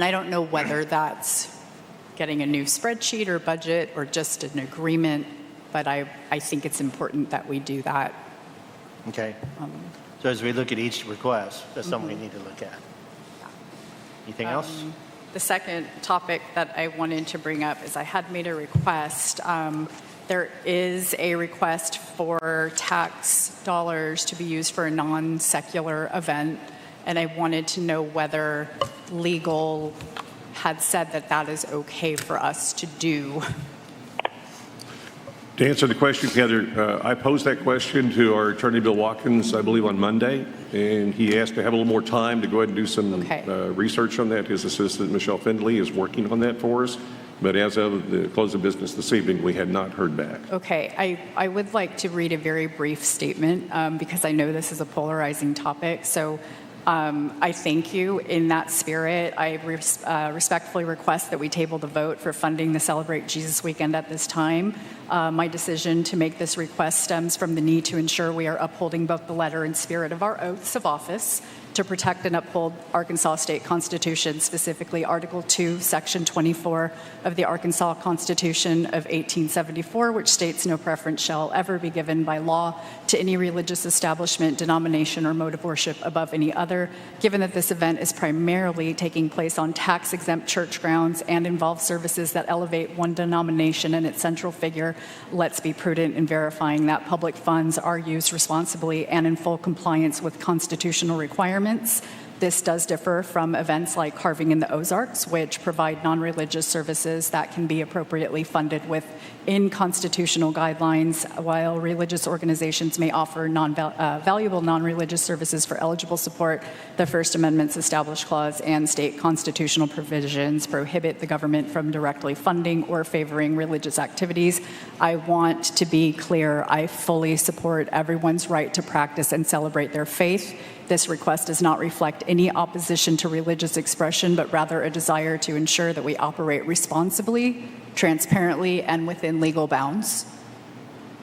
I don't know whether that's getting a new spreadsheet or budget or just an agreement, but I think it's important that we do that. Okay. So as we look at each request, that's something we need to look at. Anything else? The second topic that I wanted to bring up is I had made a request. There is a request for tax dollars to be used for a non-secular event, and I wanted to know whether legal had said that that is okay for us to do. To answer the question, Heather, I posed that question to our attorney, Bill Watkins, I believe on Monday, and he asked to have a little more time to go ahead and do some Okay. research on that. His assistant, Michelle Findley, is working on that for us. But as of the close of business this evening, we had not heard back. Okay, I would like to read a very brief statement because I know this is a polarizing topic. So I thank you in that spirit. I respectfully request that we table the vote for funding the Celebrate Jesus Weekend at this time. My decision to make this request stems from the need to ensure we are upholding both the letter and spirit of our oaths of office to protect and uphold Arkansas State Constitution, specifically Article 2, Section 24 of the Arkansas Constitution of 1874, which states no preference shall ever be given by law to any religious establishment, denomination, or mode of worship above any other. Given that this event is primarily taking place on tax-exempt church grounds and involves services that elevate one denomination and its central figure, let's be prudent in verifying that public funds are used responsibly and in full compliance with constitutional requirements. This does differ from events like Carving in the Ozarks, which provide non-religious services that can be appropriately funded within constitutional guidelines, while religious organizations may offer valuable non-religious services for eligible support. The First Amendment's Established Clause and state constitutional provisions prohibit the government from directly funding or favoring religious activities. I want to be clear, I fully support everyone's right to practice and celebrate their faith. This request does not reflect any opposition to religious expression, but rather a desire to ensure that we operate responsibly, transparently, and within legal bounds.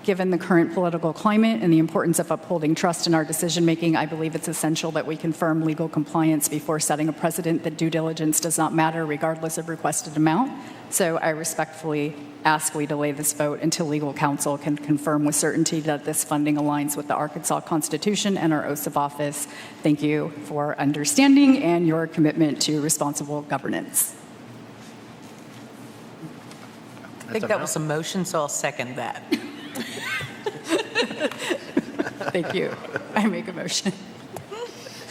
Given the current political climate and the importance of upholding trust in our decision-making, I believe it's essential that we confirm legal compliance before setting a precedent that due diligence does not matter regardless of requested amount. So I respectfully ask we delay this vote until legal counsel can confirm with certainty that this funding aligns with the Arkansas Constitution and our oaths of office. Thank you for understanding and your commitment to responsible governance. I think that was a motion, so I'll second that. Thank you. I make a motion.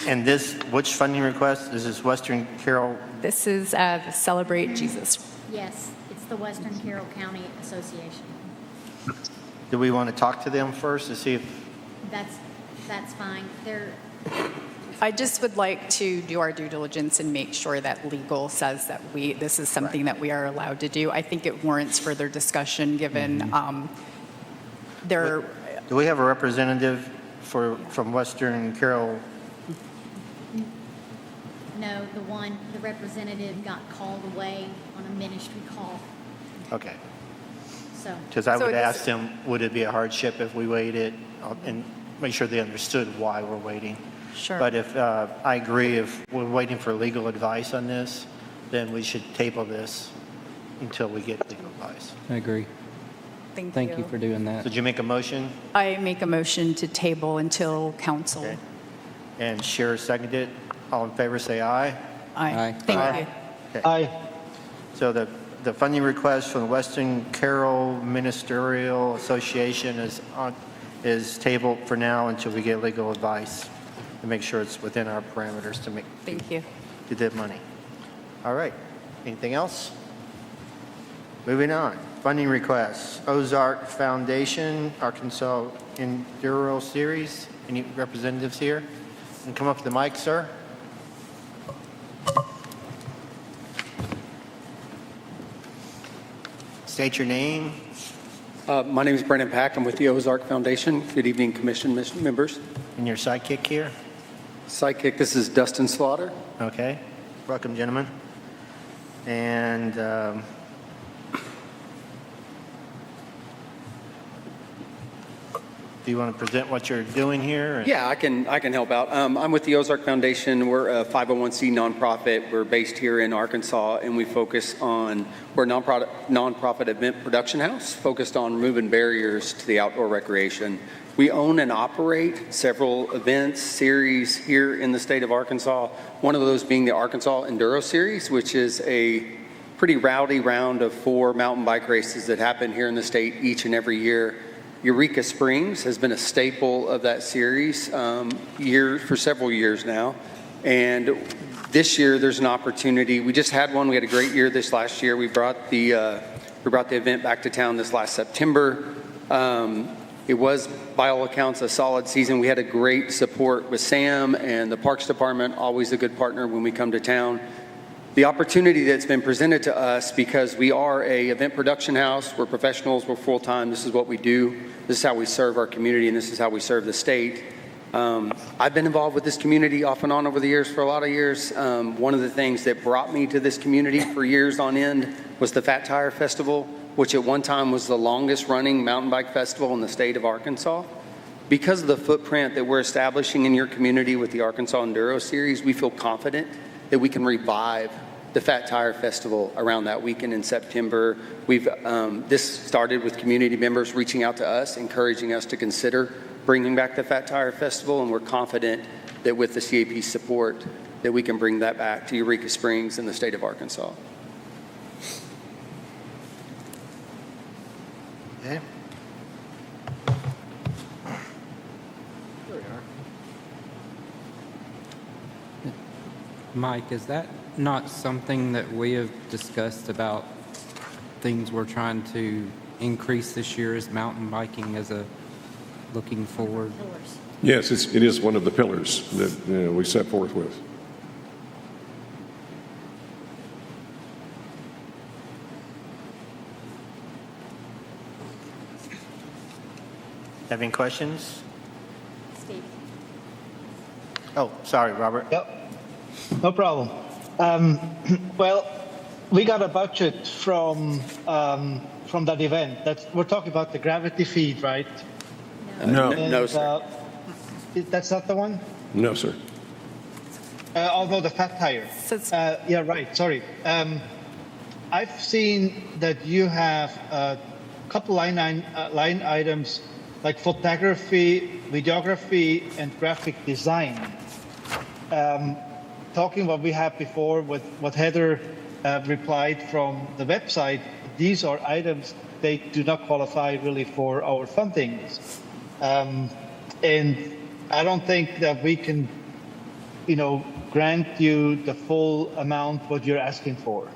And this, which funding request? Is this Western Carroll? This is the Celebrate Jesus. Yes, it's the Western Carroll County Association. Do we want to talk to them first to see if, That's fine. I just would like to do our due diligence and make sure that legal says that this is something that we are allowed to do. I think it warrants further discussion given their. do we have a representative from Western Carroll? No, the representative got called away on a ministry call, Okay. so. Because I So would it's- ask them, would it be a hardship if we waited and make sure they understood why we're waiting? Sure. But if, I agree, if we're waiting for legal advice on this, then we should table this until we get legal advice. I agree. Thank you for doing that. Did you make a motion? I make a motion to table until council. Okay. And Shira seconded. All in favor, say aye. Aye. Thank Aye. you. Okay. Aye. So the funding request from the Western Carroll Ministerial Association is tabled for now until we get legal advice to make sure it's within our parameters Thank you. to get money. All right. Anything else? Moving on. Funding requests. Ozark Foundation, Arkansas Enduro Series. Any representatives here? And come up to the mic, sir. State your name. My name is Brandon Pack. I'm with the Ozark Foundation. Good evening, Commission members. And your sidekick here. Sidekick, this is Dustin Slaughter. Okay. Welcome, gentlemen. And do you want to present what you're doing here? Yeah, I can help out. I'm with the Ozark Foundation. We're a 501c nonprofit. We're based here in Arkansas, and we focus on, we're a nonprofit event production house focused on removing barriers to the outdoor recreation. We own and operate several events, series here in the state of Arkansas, one of those being the Arkansas Enduro Series, which is a pretty rowdy round of 4 mountain bike races that happen here in the state each and every year. Eureka Springs has been a staple of that series for several years now. And this year there's an opportunity. We just had one. We had a great year this last year. We brought the event back to town this last September. It was, by all accounts, a solid season. We had a great support with Sam and the Parks Department, always a good partner when we come to town. The opportunity that's been presented to us, because we are a event production house, we're professionals, we're full-time, this is what we do, this is how we serve our community, and this is how we serve the state. I've been involved with this community off and on over the years for a lot of years. One of the things that brought me to this community for years on end was the Fat Tire Festival, which at one time was the longest running mountain bike festival in the state of Arkansas. Because of the footprint that we're establishing in your community with the Arkansas Enduro Series, we feel confident that we can revive the Fat Tire Festival around that weekend in September. This started with community members reaching out to us, encouraging us to consider bringing back the Fat Tire Festival, and we're confident that with the CAP support that we can bring that back to Eureka Springs in the state of Arkansas. Okay. Mike, is that not something that we have discussed about things we're trying to increase this year as mountain biking as a looking forward? Yes, it is one of the pillars that we set forth with. Have any questions? Steve. Oh, sorry, Robert. Yep, no problem. Well, we got a budget from that event. We're talking about the gravity feed, right? No. No, sir. That's not the one? No, sir. Although the fat tire. Yeah, right. Sorry. I've seen that you have a couple line items like photography, videography, and graphic design. Talking what we had before with what Heather replied from the website, these are items they do not qualify really for our fundings. And I don't think that we can, grant you the full amount what you're asking for.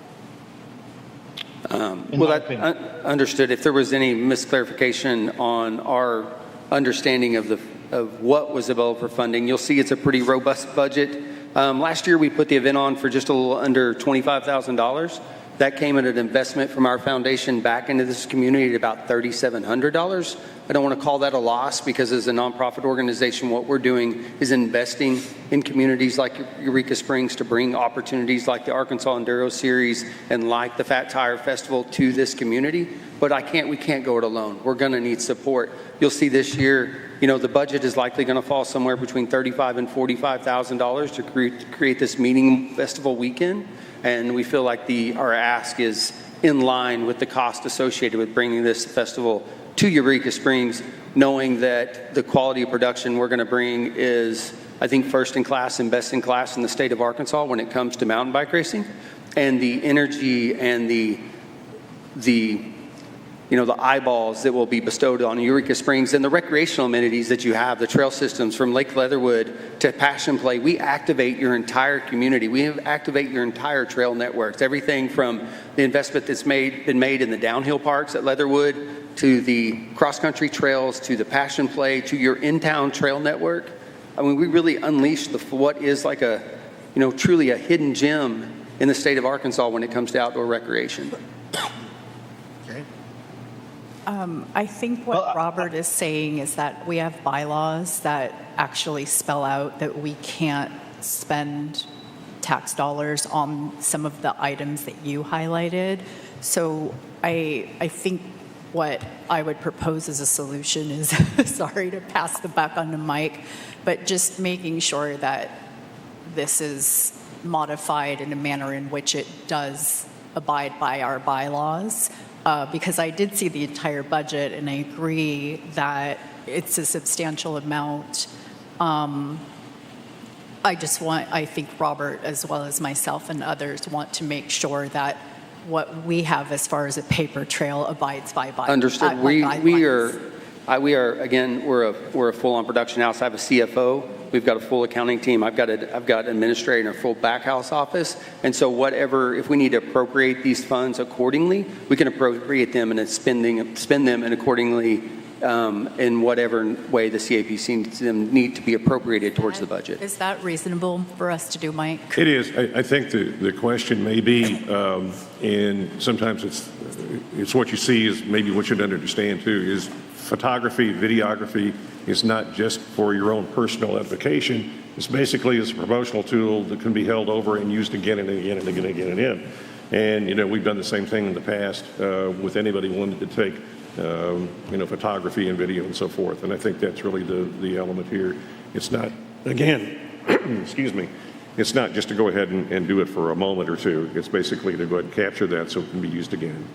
Understood. If there was any misclarification on our understanding of what was available for funding, you'll see it's a pretty robust budget. Last year, we put the event on for just a little under $25,000. That came at an investment from our foundation back into this community at about $3,700. I don't want to call that a loss, because as a nonprofit organization, what we're doing is investing in communities like Eureka Springs to bring opportunities like the Arkansas Enduro Series and like the Fat Tire Festival to this community. But we can't go it alone. We're going to need support. You'll see this year, the budget is likely going to fall somewhere between $35,000 and $45,000 to create this meeting festival weekend. And we feel like our ask is in line with the cost associated with bringing this festival to Eureka Springs, knowing that the quality of production we're going to bring is, I think, first in class and best in class in the state of Arkansas when it comes to mountain bike racing. And the energy and the eyeballs that will be bestowed on Eureka Springs and the recreational amenities that you have, the trail systems from Lake Leatherwood to Passion Play, we activate your entire community. We activate your entire trail networks, everything from the investment that's been made in the downhill parks at Leatherwood to the cross-country trails to the Passion Play to your in-town trail network. I mean, we really unleash what is like truly a hidden gem in the state of Arkansas when it comes to outdoor recreation. I think what Robert is saying is that we have bylaws that actually spell out that we can't spend tax dollars on some of the items that you highlighted. So I think what I would propose as a solution is, sorry to pass the buck on to Mike, but just making sure that this is modified in a manner in which it does abide by our bylaws. Because I did see the entire budget, and I agree that it's a substantial amount. I think Robert, as well as myself and others, want to make sure that what we have as far as a paper trail abides by bylaws. Understood. We are again, we're a full-on production house. I have a CFO. We've got a full accounting team. I've got an administrator and a full back house office. And so if we need to appropriate these funds accordingly, we can appropriate them and spend them and accordingly in whatever way the CAPC needs them need to be appropriated towards the budget. Is that reasonable for us to do, Mike? It is. I think the question may be, and sometimes it's what you see is maybe what you don't understand too, is photography, videography is not just for your own personal edification. It's basically a promotional tool that can be held over and used again and again and again and again and again. And, we've done the same thing in the past with anybody wanting to take, photography and video and so forth. And I think that's really the element here. It's not, again, excuse me, it's not just to go ahead and do it for a moment or two. It's basically to go ahead and capture that so it can be used again.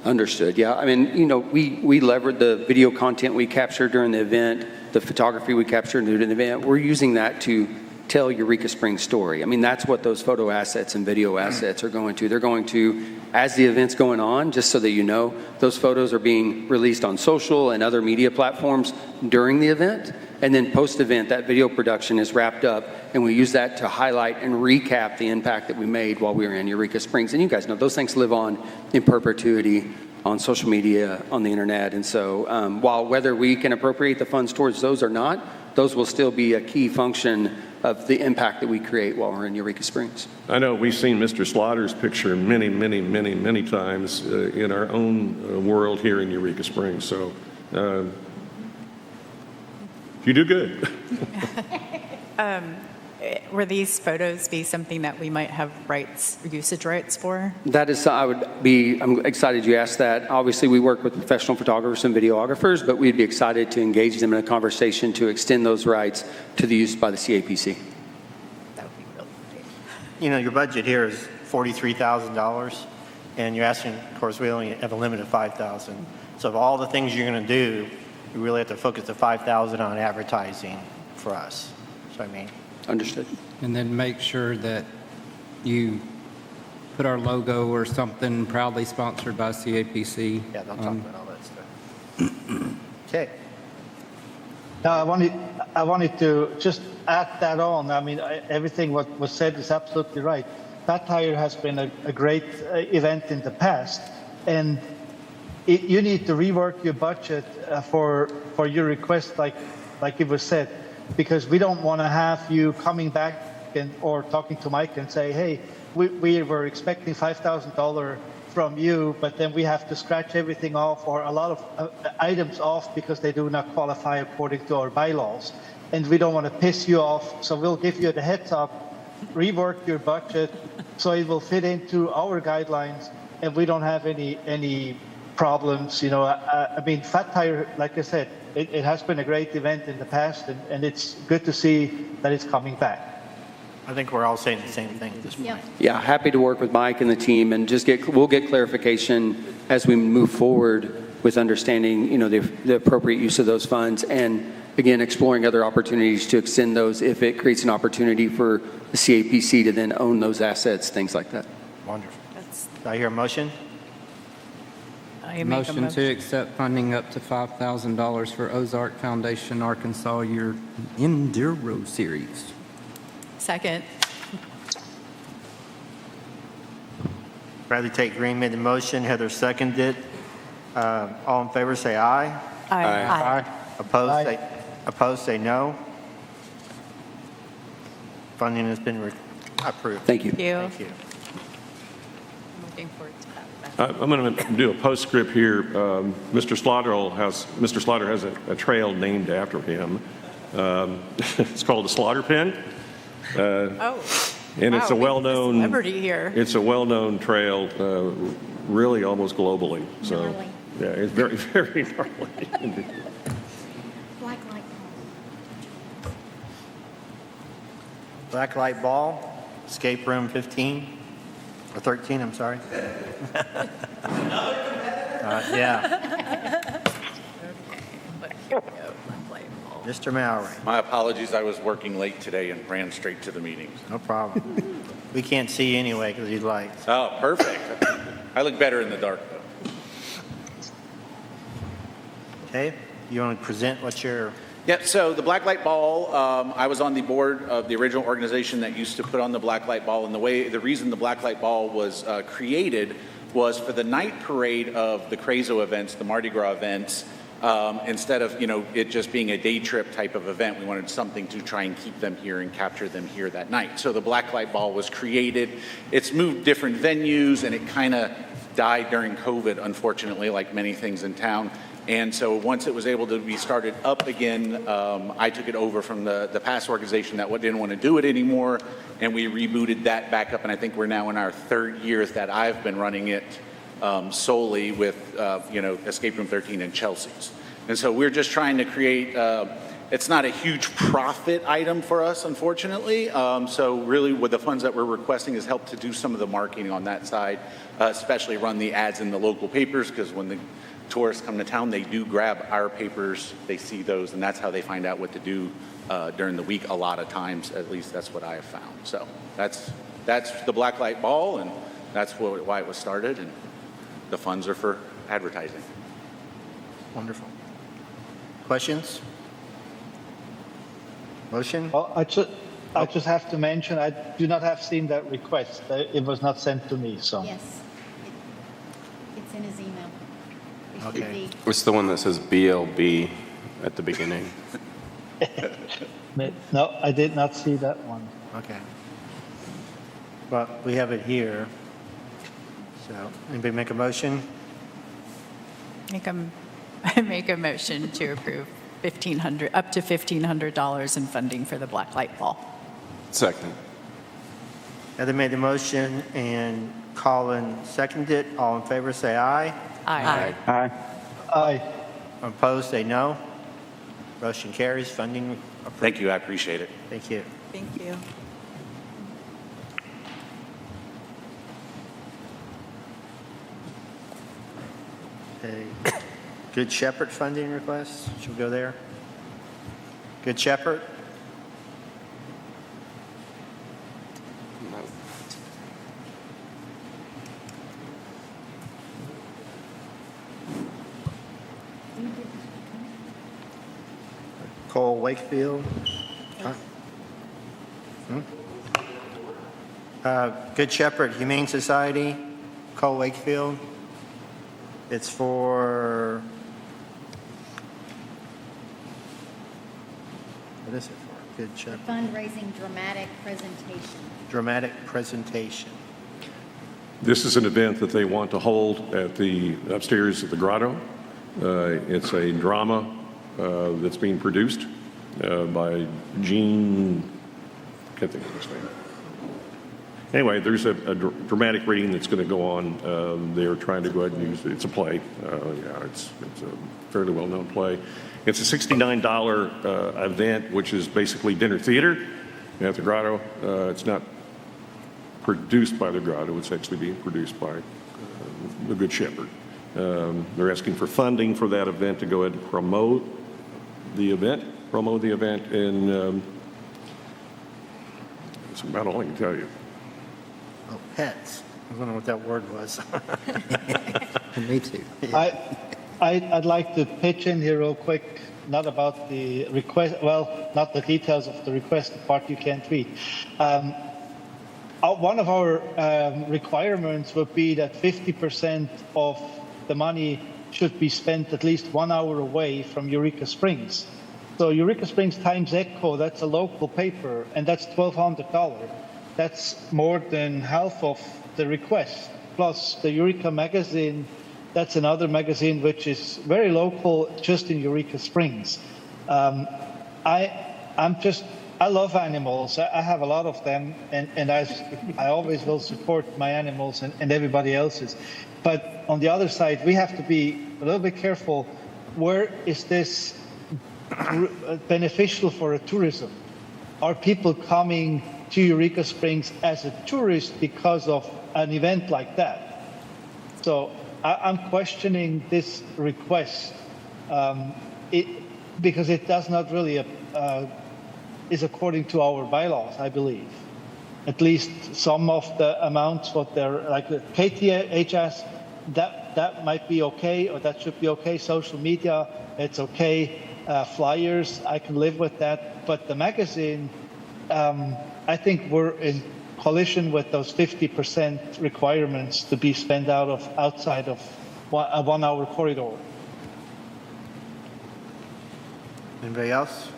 Understood. Yeah. I mean, we levered the video content we captured during the event, the photography we captured during the event. We're using that to tell Eureka Springs' story. I mean, that's what those photo assets and video assets are going to. They're going to, as the event's going on, just so that you know, those photos are being released on social and other media platforms during the event. And then post-event, that video production is wrapped up, and we use that to highlight and recap the impact that we made while we were in Eureka Springs. And you guys know those things live on in perpetuity on social media, on the internet. And so while whether we can appropriate the funds towards those or not, those will still be a key function of the impact that we create while we're in Eureka Springs. I know we've seen Mr. Slaughter's picture many, many, many, many times in our own world here in Eureka Springs. So you do good. Will these photos be something that we might have usage rights for? That is, I'm excited you asked that. Obviously, we work with professional photographers and videographers, but we'd be excited to engage them in a conversation to extend those rights to the use by the CAPC. That would be really great. Your budget here is $43,000, and you're asking, of course, we only have a limit of $5,000. So of all the things you're going to do, you really have to focus the $5,000 on advertising for us. So Understood. And then make sure that you put our logo or something proudly sponsored by CAPC. Yeah, they'll talk about all that stuff. Okay. Now, I wanted to just add that on. I mean, everything what was said is absolutely right. Fat Tire has been a great event in the past, and you need to rework your budget for your request, like it was said, because we don't want to have you coming back or talking to Mike and say, hey, we were expecting $5,000 from you, but then we have to scratch everything off or a lot of items off because they do not qualify according to our bylaws. And we don't want to piss you off, so we'll give you the heads up, rework your budget so it will fit into our guidelines and we don't have any problems. I mean, Fat Tire, like I said, it has been a great event in the past, and it's good to see that it's coming back. I think we're all saying the same thing at this point. Yeah, happy to work with Mike and the team, and we'll get clarification as we move forward with understanding, the appropriate use of those funds, and again, exploring other opportunities to extend those if it creates an opportunity for the CAPC to then own those assets, things like that. Wonderful. Do I hear a motion? Motion to accept funding up to $5,000 for Ozark Foundation Arkansas Year Enduro Series. Second. Bradley Tate Green made the motion. Heather seconded it. All in favor say aye. Aye. Opposed say no. Funding has been approved. Thank you. Thank you. I'm looking forward to that. I'm going to do a postscript here. Mr. Slaughter has a trail named after him. It's called the Slaughter Pen. And it's a well-known celebrity here. It's a well-known trail, really almost globally. So Gnarly. yeah, it's very, very gnarly. Black light ball, escape room 15, or 13, I'm sorry. Yeah. But here we go. Play ball. Mr. Mowry, My apologies, I was working late today and ran straight to the meetings. no problem. We can't see you anyway because you'd like. Oh, perfect. I look better in the dark, though. Okay, you want to present what your Yeah, so the Black Light Ball, I was on the board of the original organization that used to put on the Black Light Ball, and the reason the Black Light Ball was created was for the night parade of the Crazo events, the Mardi Gras events. Instead of, it just being a day trip type of event, we wanted something to try and keep them here and capture them here that night. So the Blacklight Ball was created. It's moved different venues, and it kind of died during COVID, unfortunately, like many things in town. And so once it was able to be started up again, I took it over from the past organization that didn't want to do it anymore, and we rebooted that back up. And I think we're now in our third year that I've been running it solely with, Escape Room 13 and Chelsea's. And so we're just trying to create, it's not a huge profit item for us, unfortunately. So really what the funds that we're requesting is help to do some of the marketing on that side, especially run the ads in the local papers, because when the tourists come to town, they do grab our papers, they see those, and that's how they find out what to do during the week a lot of times. At least that's what I have found. So that's the Blacklight Ball, and that's why it was started, and the funds are for advertising. Wonderful. Questions? Motion? Well, I just have to mention, I do not have seen that request. It was not sent to me, so. Yes. It's in his email. It should Okay. be. It's the one that says BLB at the beginning. No, I did not see that one. Okay. But we have it here. So, anybody make a motion? I make a motion to approve up to $1,500 in funding for the Blacklight Ball. Second. Heather made the motion and Colin seconded it. All in favor, say aye. Aye. Aye. Aye. Opposed, say no. Motion carries. Funding approved. Thank you, I appreciate it. Thank you. Thank you. Okay. Good Shepherd funding request. Should we go there? Good Shepherd? Cole Wakefield? Good Shepherd Humane Society, Cole Wakefield. It's for, what is it for? Good Shepherd. Fundraising dramatic presentation. Dramatic presentation. This is an event that they want to hold at the upstairs at the Grotto. It's a drama that's being produced by Gene, can't think of his name. Anyway, there's a dramatic reading that's going to go on. They're trying to go ahead and use it. It's a play. It's a fairly well-known play. It's a $69 event, which is basically dinner theater at the Grotto. It's not produced by the Grotto. It's actually being produced by the Good Shepherd. They're asking for funding for that event to go ahead and promote the event, and that's about all I can tell you. Oh, pets. I don't know what that word was. Me too. I'd like to pitch in here real quick, not about the request, well, not the details of the request, the part you can't read. One of our requirements would be that 50% of the money should be spent at least 1 hour away from Eureka Springs. So Eureka Springs Times Echo, that's a local paper, and that's $1,200. That's more than half of the request. Plus the Eureka magazine, that's another magazine which is very local, just in Eureka Springs. I love animals. I have a lot of them, and I always will support my animals and everybody else's. But on the other side, we have to be a little bit careful. Where is this beneficial for a tourism? Are people coming to Eureka Springs as a tourist because of an event like that? So I'm questioning this request because it does not really is according to our bylaws, I believe. At least some of the amounts, what they're like KTHS, that might be okay, or that should be okay. Social media, it's okay. Flyers, I can live with that. But the magazine, I think we're in collision with those 50% requirements to be spent outside of a 1 hour corridor. Anybody else?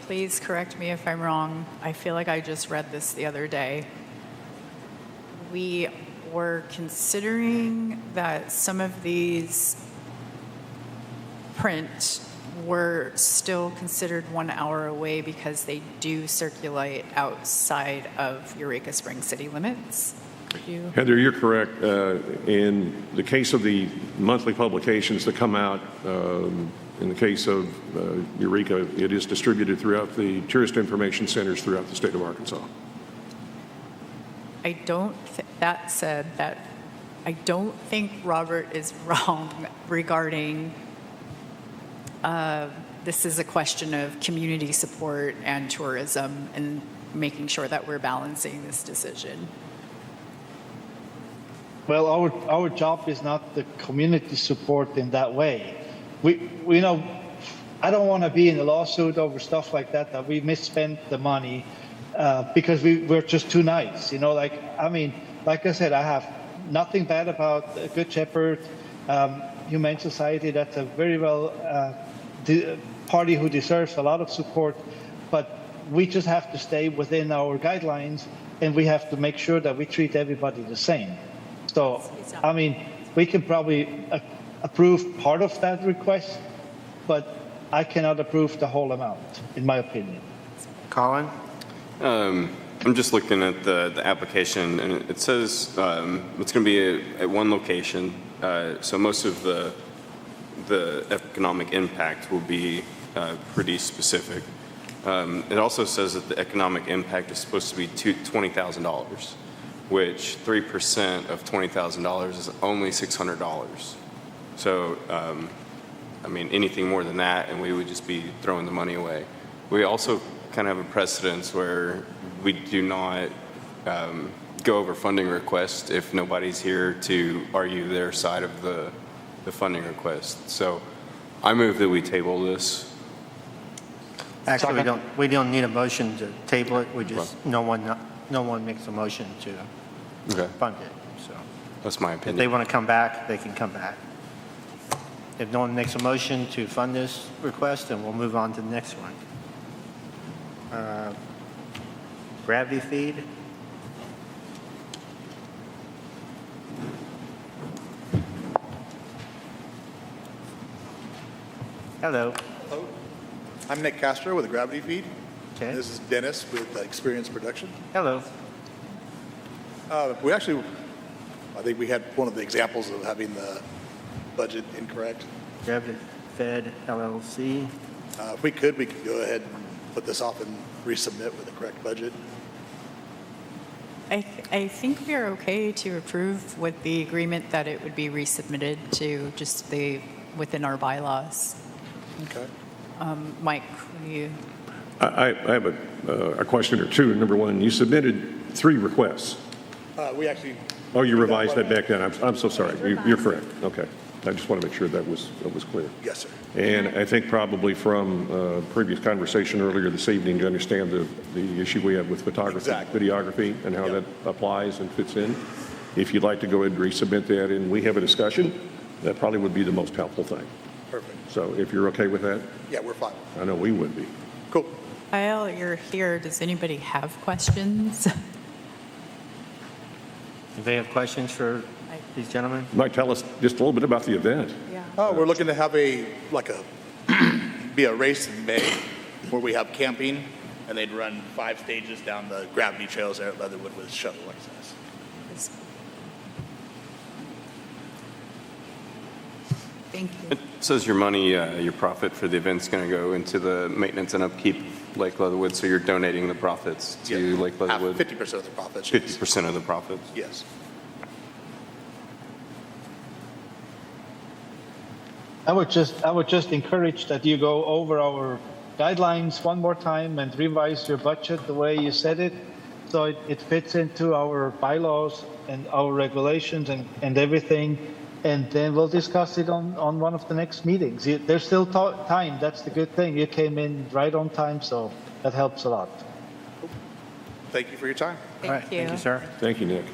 Please correct me if I'm wrong. I feel like I just read this the other day. We were considering that some of these print were still considered 1 hour away because they do circulate outside of Eureka Springs city limits. Heather, you're correct. In the case of the monthly publications that come out, in the case of Eureka, it is distributed throughout the tourist information centers throughout the state of Arkansas. That said, that I don't think Robert is wrong regarding this is a question of community support and tourism and making sure that we're balancing this decision. Well, our job is not the community support in that way. We know, I don't want to be in a lawsuit over stuff like that we misspent the money because we're just too nice. Like I said, I have nothing bad about Good Shepherd, Humane Society. That's a very well party who deserves a lot of support, but we just have to stay within our guidelines, and we have to make sure that we treat everybody the same. So, we can probably approve part of that request, but I cannot approve the whole amount, in my opinion. Colin? I'm just looking at the application, and it says it's going to be at one location. So most of the economic impact will be pretty specific. It also says that the economic impact is supposed to be $20,000, which 3% of $20,000 is only $600. So, anything more than that, and we would just be throwing the money away. We also kind of have a precedence where we do not go over funding requests if nobody's here to argue their side of the funding request. So I move that we table this. Actually, we don't need a motion to table it. We just, no one makes a motion to fund it. So that's my opinion. If they want to come back, they can come back. If no one makes a motion to fund this request, then we'll move on to the next one. Gravity feed. Hello. Hello. I'm Nick Castro with the Gravity Feed. Okay. This is Dennis with Experience Production. Hello. I think we had one of the examples of having the budget incorrect. Gravity Fed LLC. If we could go ahead and put this off and resubmit with the correct budget. I think we are okay to approve with the agreement that it would be resubmitted to just within our bylaws. Okay. Mike, you? I have a question or two. Number one, you submitted 3 requests. We actually. Oh, you revised that back then. I'm so sorry. You're correct. Okay. I just want to make sure that was clear. Yes, sir. And I think probably from previous conversation earlier this evening, you understand the issue we have with photography, videography, and how that applies and fits in. If you'd like to go ahead and resubmit that and we have a discussion, that probably would be the most helpful thing. Perfect. So if you're okay with that? Yeah, we're fine. I know we would be. Cool. Kyle, you're here. Does anybody have questions? Anybody have questions for these gentlemen? You might tell us just a little bit about the event. Yeah. Oh, we're looking to have be a race in May where we have camping, and they'd run 5 stages down the gravity trails there at Leatherwood with shuttle access. Thank you. It says your money, your profit for the event's going to go into the maintenance and upkeep Lake Leatherwood, so you're donating the profits to Lake Leatherwood? 50% of the profits. 50% of the profits? Yes. I would just encourage that you go over our guidelines one more time and revise your budget the way you said it, so it fits into our bylaws and our regulations and everything, and then we'll discuss it on one of the next meetings. There's still time. That's the good thing. You came in right on time, so that helps a lot. Thank you for your time. Thank you. Thank you, sir. Thank you, Nick.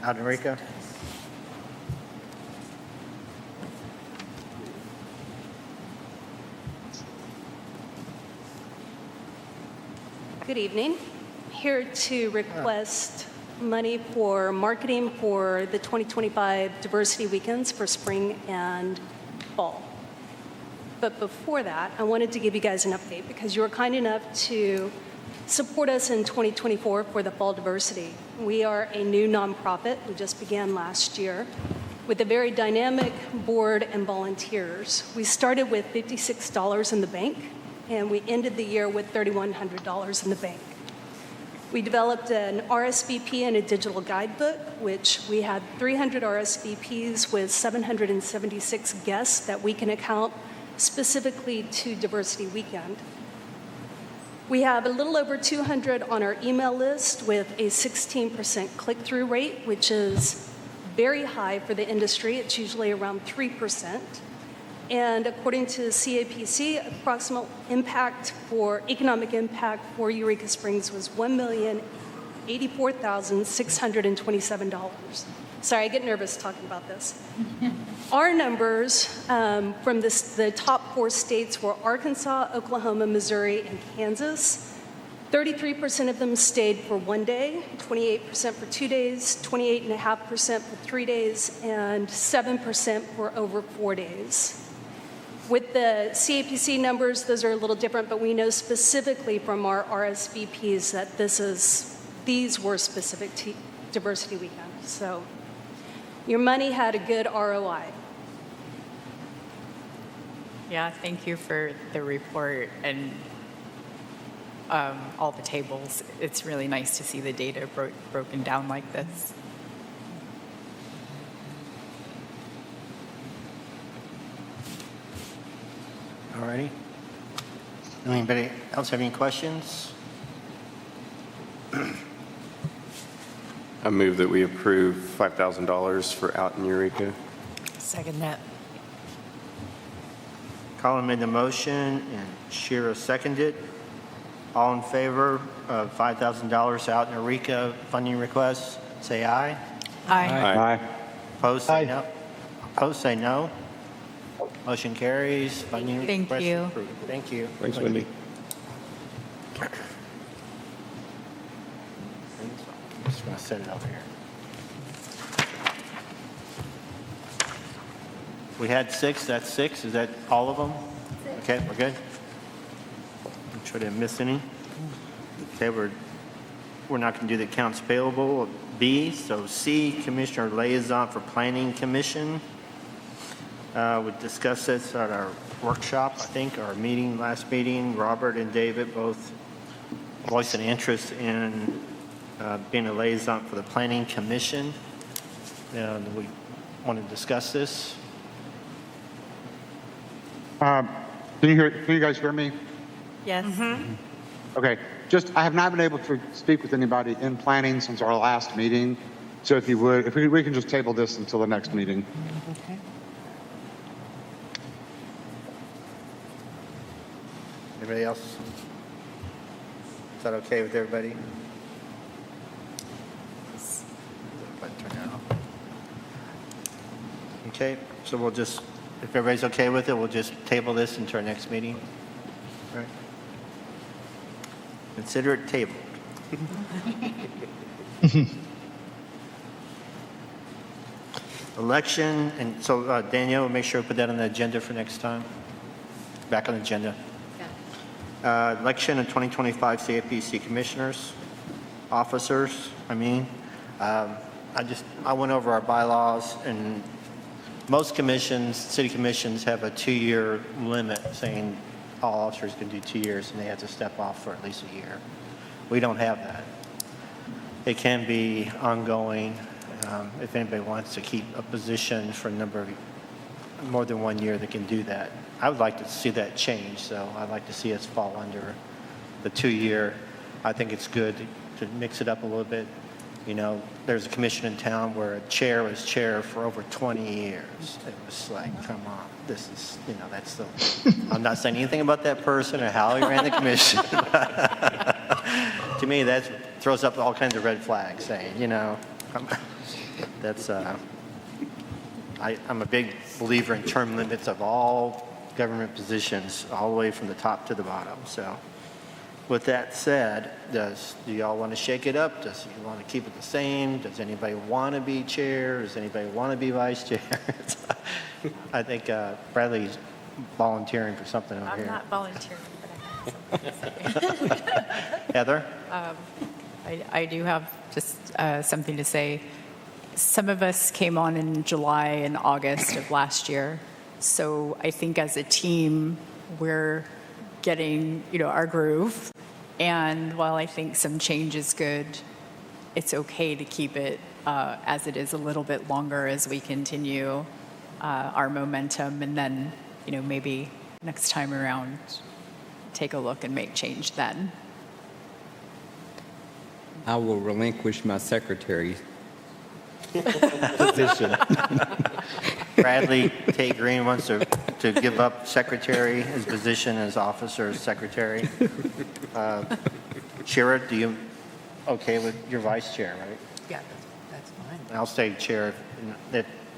out in Eureka. Good evening. Here to request money for marketing for the 2025 diversity weekends for spring and fall. But before that, I wanted to give you guys an update because you were kind enough to support us in 2024 for the fall diversity. We are a new nonprofit. We just began last year with a very dynamic board and volunteers. We started with $56 in the bank, and we ended the year with $3,100 in the bank. We developed an RSVP and a digital guidebook, which we had 300 RSVPs with 776 guests that we can account specifically to Diversity Weekend. We have a little over 200 on our email list with a 16% click-through rate, which is very high for the industry. It's usually around 3%. And according to CAPC, approximate economic impact for Eureka Springs was $1,084,627. Sorry, I get nervous talking about this. Our numbers from the top 4 states were Arkansas, Oklahoma, Missouri, and Kansas. 33% of them stayed for 1 day, 28% for 2 days, 28.5% for 3 days, and 7% for over 4 days. With the CAPC numbers, those are a little different, but we know specifically from our RSVPs that these were specific to Diversity Weekend. So your money had a good ROI. Yeah, thank you for the report and all the tables. It's really nice to see the data broken down like this. All righty. Anybody else have any questions? I move that we approve $5,000 for Out in Eureka. Second that. Colin made the motion and Shira seconded. All in favor of $5,000 Out in Eureka funding request, say aye. Aye. Opposed, say no. Opposed, say no. Motion carries. Funding Thank request you. approved. Thank you. Thanks, Wendy. I'm just going to set it over here. We had 6, that's 6. Is that all of them? Okay, we're good. I'm sure I didn't miss any. Okay, we're not going to do the accounts payable. B, so C, Commissioner Liaison for Planning Commission. We discussed this at our workshop, I think, our last meeting. Robert and David both voiced an interest in being a liaison for the Planning Commission. And we want to discuss this. Can you guys hear me? Yes. Okay. I have not been able to speak with anybody in planning since our last meeting. So if you would, if we can just table this until the next meeting. Okay. Anybody else? Is that okay with everybody? Turn that off. Okay, so we'll just, if everybody's okay with it, we'll just table this until our next meeting. All right. Consider it tabled. Election, and so Danielle, make sure we put that on the agenda for next time. Back on the agenda. Election of 2025 CAPC commissioners, officers, I went over our bylaws, and most commissions, city commissions, have a 2-year limit saying all officers can do 2 years and they have to step off for at least a year. We don't have that. It can be ongoing if anybody wants to keep a position for a number of more than 1 year, they can do that. I would like to see that change, so I'd like to see us fall under the 2-year. I think it's good to mix it up a little bit. You know, there's a commission in town where a chair was chair for over 20 years. It was like, come on, this is, that's the, I'm not saying anything about that person or how he ran the commission. To me, that throws up all kinds of red flags saying, That's, I'm a big believer in term limits of all government positions, all the way from the top to the bottom. So with that said, do y'all want to shake it up? Does you want to keep it the same? Does anybody want to be chair? Does anybody want to be vice chair? I think Bradley's volunteering for something over here. I'm not volunteering, but I have something to say. Heather? I do have just something to say. Some of us came on in July and August of last year. So I think as a team, we're getting, our groove. And while I think some change is good, it's okay to keep it as it is a little bit longer as we continue our momentum. And then, maybe next time around, take a look and make change then. I will relinquish my secretary Position. Bradley K. Green wants to give up secretary, his position as officer as secretary. Shira, do you okay with your vice chair, right? Yeah, that's fine. I'll stay chair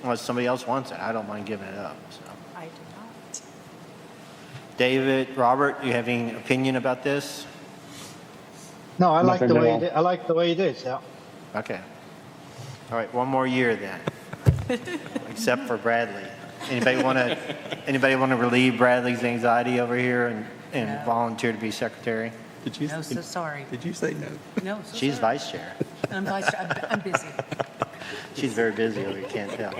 unless somebody else wants it. I don't mind giving it up. So. I do not. David, Robert, do you have any opinion about this? No, I like Nothing the at way all. I like the way it is. Yeah. Okay. All right, one more year then, except for Bradley. Anybody want to relieve Bradley's anxiety over here and volunteer to be secretary? No, so sorry. Did you say no? No, so She's sorry. vice chair. I'm vice chair. I'm busy. She's very busy over here, can't tell.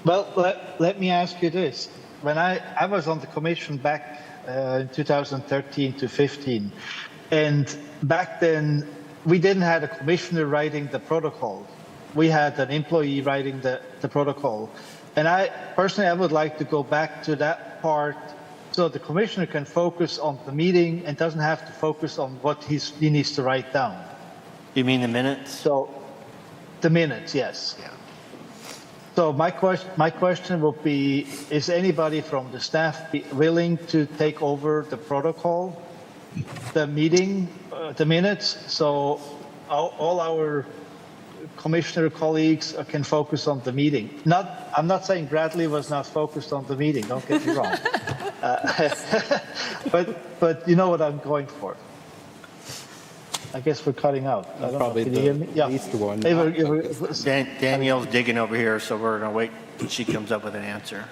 Well, let me ask you this. When I was on the commission back in 2013 to 15, and back then we didn't have a commissioner writing the protocol. We had an employee writing the protocol. And I would like to go back to that part so the commissioner can focus on the meeting and doesn't have to focus on what he needs to write down. You mean the minutes? So the minutes, yes. Yeah. So my question would be, is anybody from the staff willing to take over the protocol, the meeting, the minutes, so all our commissioner colleagues can focus on the meeting? I'm not saying Bradley was not focused on the meeting, don't get me wrong. But you know what I'm going for. I guess we're cutting out. I don't Probably know. Can you hear me? the least one. Danielle's digging over here, so we're going to wait till she comes up with an answer.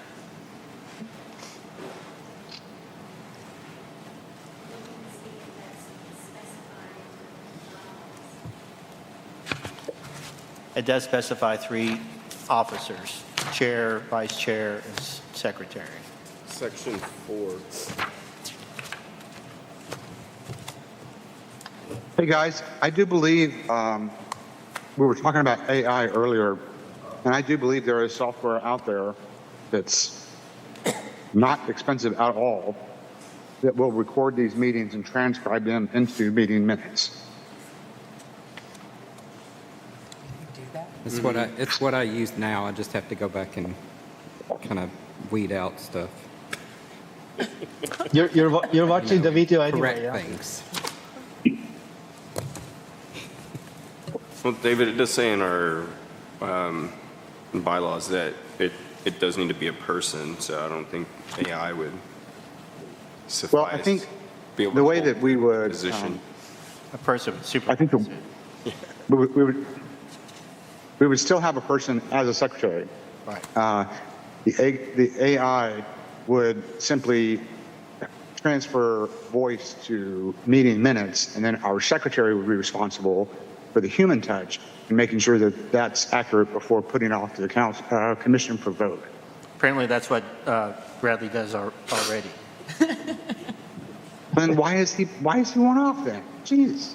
It does specify 3 officers, chair, vice chair, and secretary. Section 4. Hey, guys, I do believe we were talking about AI earlier, and I do believe there is software out there that's not expensive at all that will record these meetings and transcribe them into meeting minutes. It's what I use now. I just have to go back and kind of weed out stuff. You're watching the video anyway, Correct yeah? things. Well, David, it does say in our bylaws that it does need to be a person, so I don't think AI would suffice. Well, I think be able the to way hold that we would, position. A person with super. I think we would still have a person as a secretary. Right. The AI would simply transfer voice to meeting minutes, and then our secretary would be responsible for the human touch and making sure that that's accurate before putting it off to the council, commission for vote. Apparently, that's what Bradley does already. Then why is he one off then? Jeez.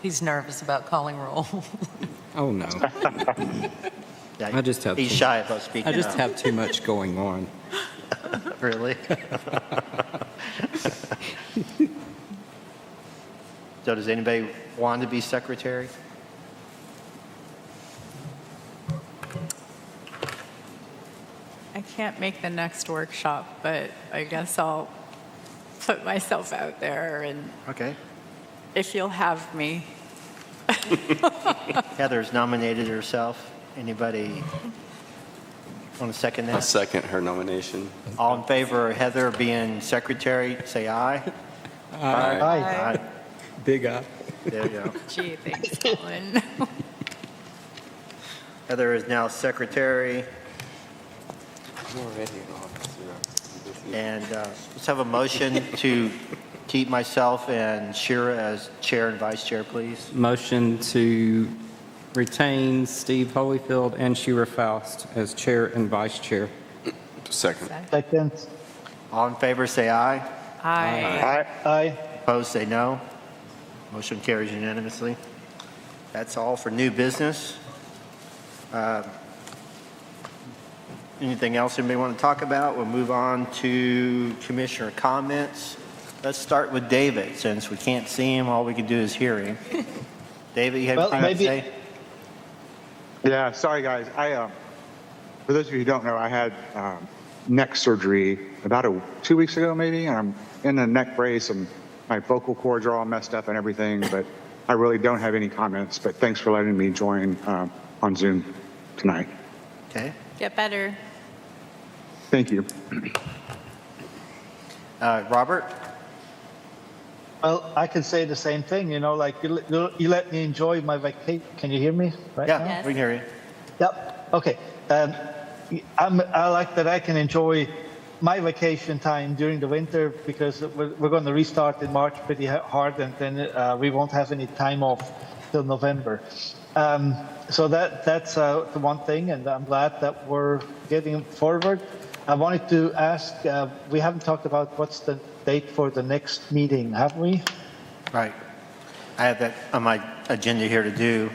He's nervous about calling roll. Oh, no. Yeah, I just have he's too- shy about speaking I just up. have too much going on. Really? So does anybody want to be secretary? I can't make the next workshop, but I guess I'll put myself out there and Okay. if you'll have me. Heather's nominated herself. Anybody want to second I'll that? second her nomination. All in favor of Heather being secretary, say aye. Aye. Aye. Big eye. There you go. Gee, thanks, Colin. Heather is now secretary. And let's have a motion to keep myself and Shira as chair and vice chair, please. Motion to retain Steve Holyfield and Shira Faust as chair and vice chair. Second. Second. All in favor, say aye. Aye. Aye. Opposed, say no. Motion carries unanimously. That's all for new business. Anything else anybody want to talk about? We'll move on to commissioner comments. Let's start with David, since we can't see him, all we can do is hear him. David, you have Well, anything to maybe- say? Yeah, sorry guys. For those of you who don't know, I had neck surgery about 2 weeks ago, maybe, and I'm in a neck brace, and my vocal cords are all messed up and everything. But I really don't have any comments. But thanks for letting me join on Zoom tonight. Okay. Get better. Thank you. Robert? Well, I can say the same thing, like you let me enjoy my vacation. Can you hear me right now? Yeah, we can hear you. Yep. Okay. I like that I can enjoy my vacation time during the winter because we're going to restart in March pretty hard, and then we won't have any time off till November. So that's the one thing, and I'm glad that we're getting forward. I wanted to ask, we haven't talked about what's the date for the next meeting, have we? Right. I have that on my agenda here to do.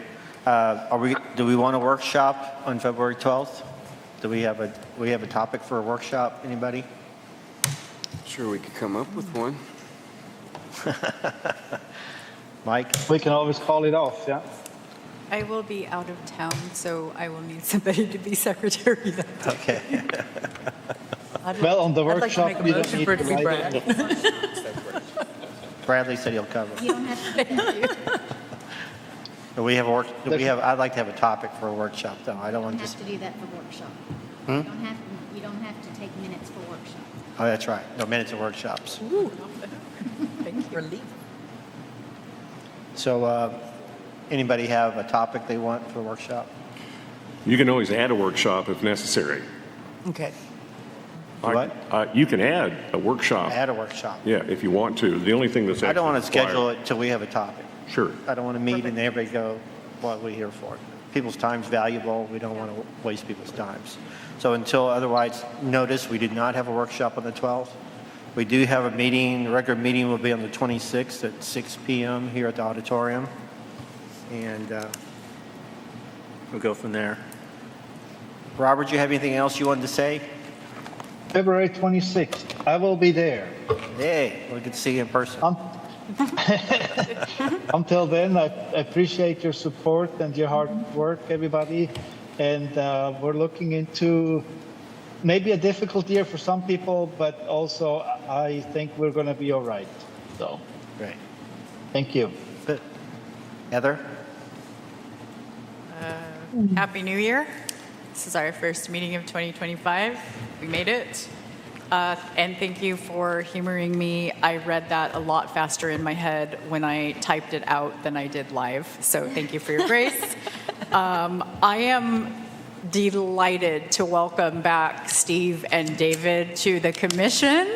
Do we want a workshop on February 12th? Do we have a topic for a workshop? Anybody? Sure, we could come up with one. Mike? We can always call it off, yeah? I will be out of town, so I will need somebody to be secretary that day. Okay. Well, on the I'd like to workshop, make a you don't motion need for it to to be write it. Brad. Bradley said he'll cover. You don't have to, thank you. Do we have I'd like to have a topic for a workshop, though. I don't You want don't to just, have to do that for workshop. Hmm? You don't have to take minutes for workshop. oh, that's right. No minutes of workshops. Ooh, thank you. Relief. So, anybody have a topic they want for a workshop? You can always add a workshop if necessary. Okay. What? You can add a workshop. Add a workshop. Yeah, if you want to. The only thing that's I don't want to actually required- schedule it till we have a topic. Sure. I don't want to meet and everybody go, what are we here for? People's time's valuable. We don't want to waste people's times. So until otherwise notice, we did not have a workshop on the 12th. We do have a meeting, the regular meeting will be on the 26th at 6 p.m. here at the auditorium. And we'll go from there. Robert, you have anything else you wanted to say? February 26th, I will be there. Hey, we could see you in person. Until then, I appreciate your support and your hard work, everybody. And we're looking into maybe a difficult year for some people, but also I think we're going to be all right. So, Great. thank you. Good. Heather? Happy New Year. This is our first meeting of 2025. We made it. And thank you for humoring me. I read that a lot faster in my head when I typed it out than I did live. So thank you for your grace. I am delighted to welcome back Steve and David to the commission.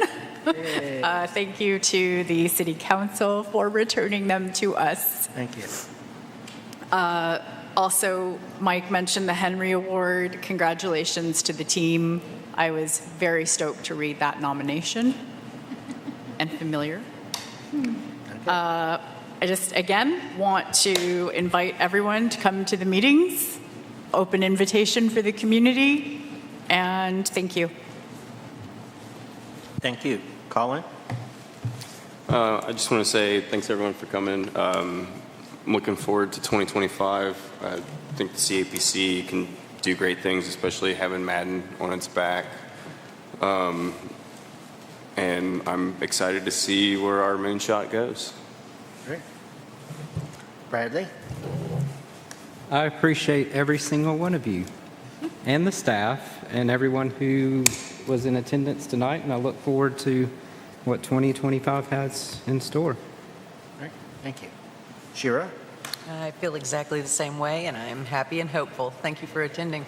Thank you to the City Council for returning them to us. Thank you. Also, Mike mentioned the Henry Award. Congratulations to the team. I was very stoked to read that nomination and familiar. I just, again, want to invite everyone to come to the meetings. Open invitation for the community. And thank you. Thank you. Colin? I just want to say thanks everyone for coming. I'm looking forward to 2025. I think the CAPC can do great things, especially having Madden on its back. And I'm excited to see where our moonshot goes. Great. Bradley? I appreciate every single one of you and the staff and everyone who was in attendance tonight, and I look forward to what 2025 has in store. All right, thank you. Shira? I feel exactly the same way, and I am happy and hopeful. Thank you for attending.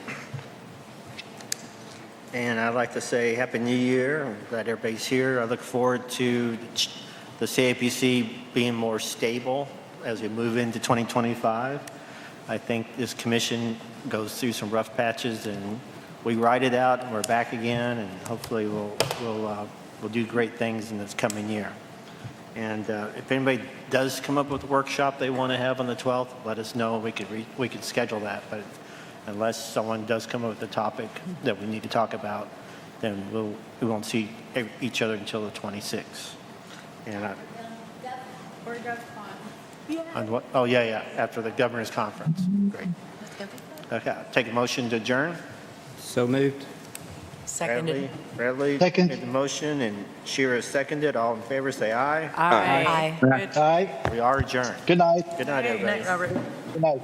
And I'd like to say Happy New Year. I'm glad everybody's here. I look forward to the CAPC being more stable as we move into 2025. I think this commission goes through some rough patches, and we ride it out, and we're back again, and hopefully we'll do great things in this coming year. And if anybody does come up with a workshop they want to have on the 12th, let us know. We could schedule that. But unless someone does come up with a topic that we need to talk about, then we won't see each other until the 26th. And Or GovCon. on what? Oh, yeah, after the governor's conference. Great. Okay, take a motion to adjourn. So moved. Seconded. Bradley Second. made the motion, and Shira seconded. All in favor, say aye. Aye. Aye. We are adjourned. Good night. Good night, Good everybody. night, Robert. Good night.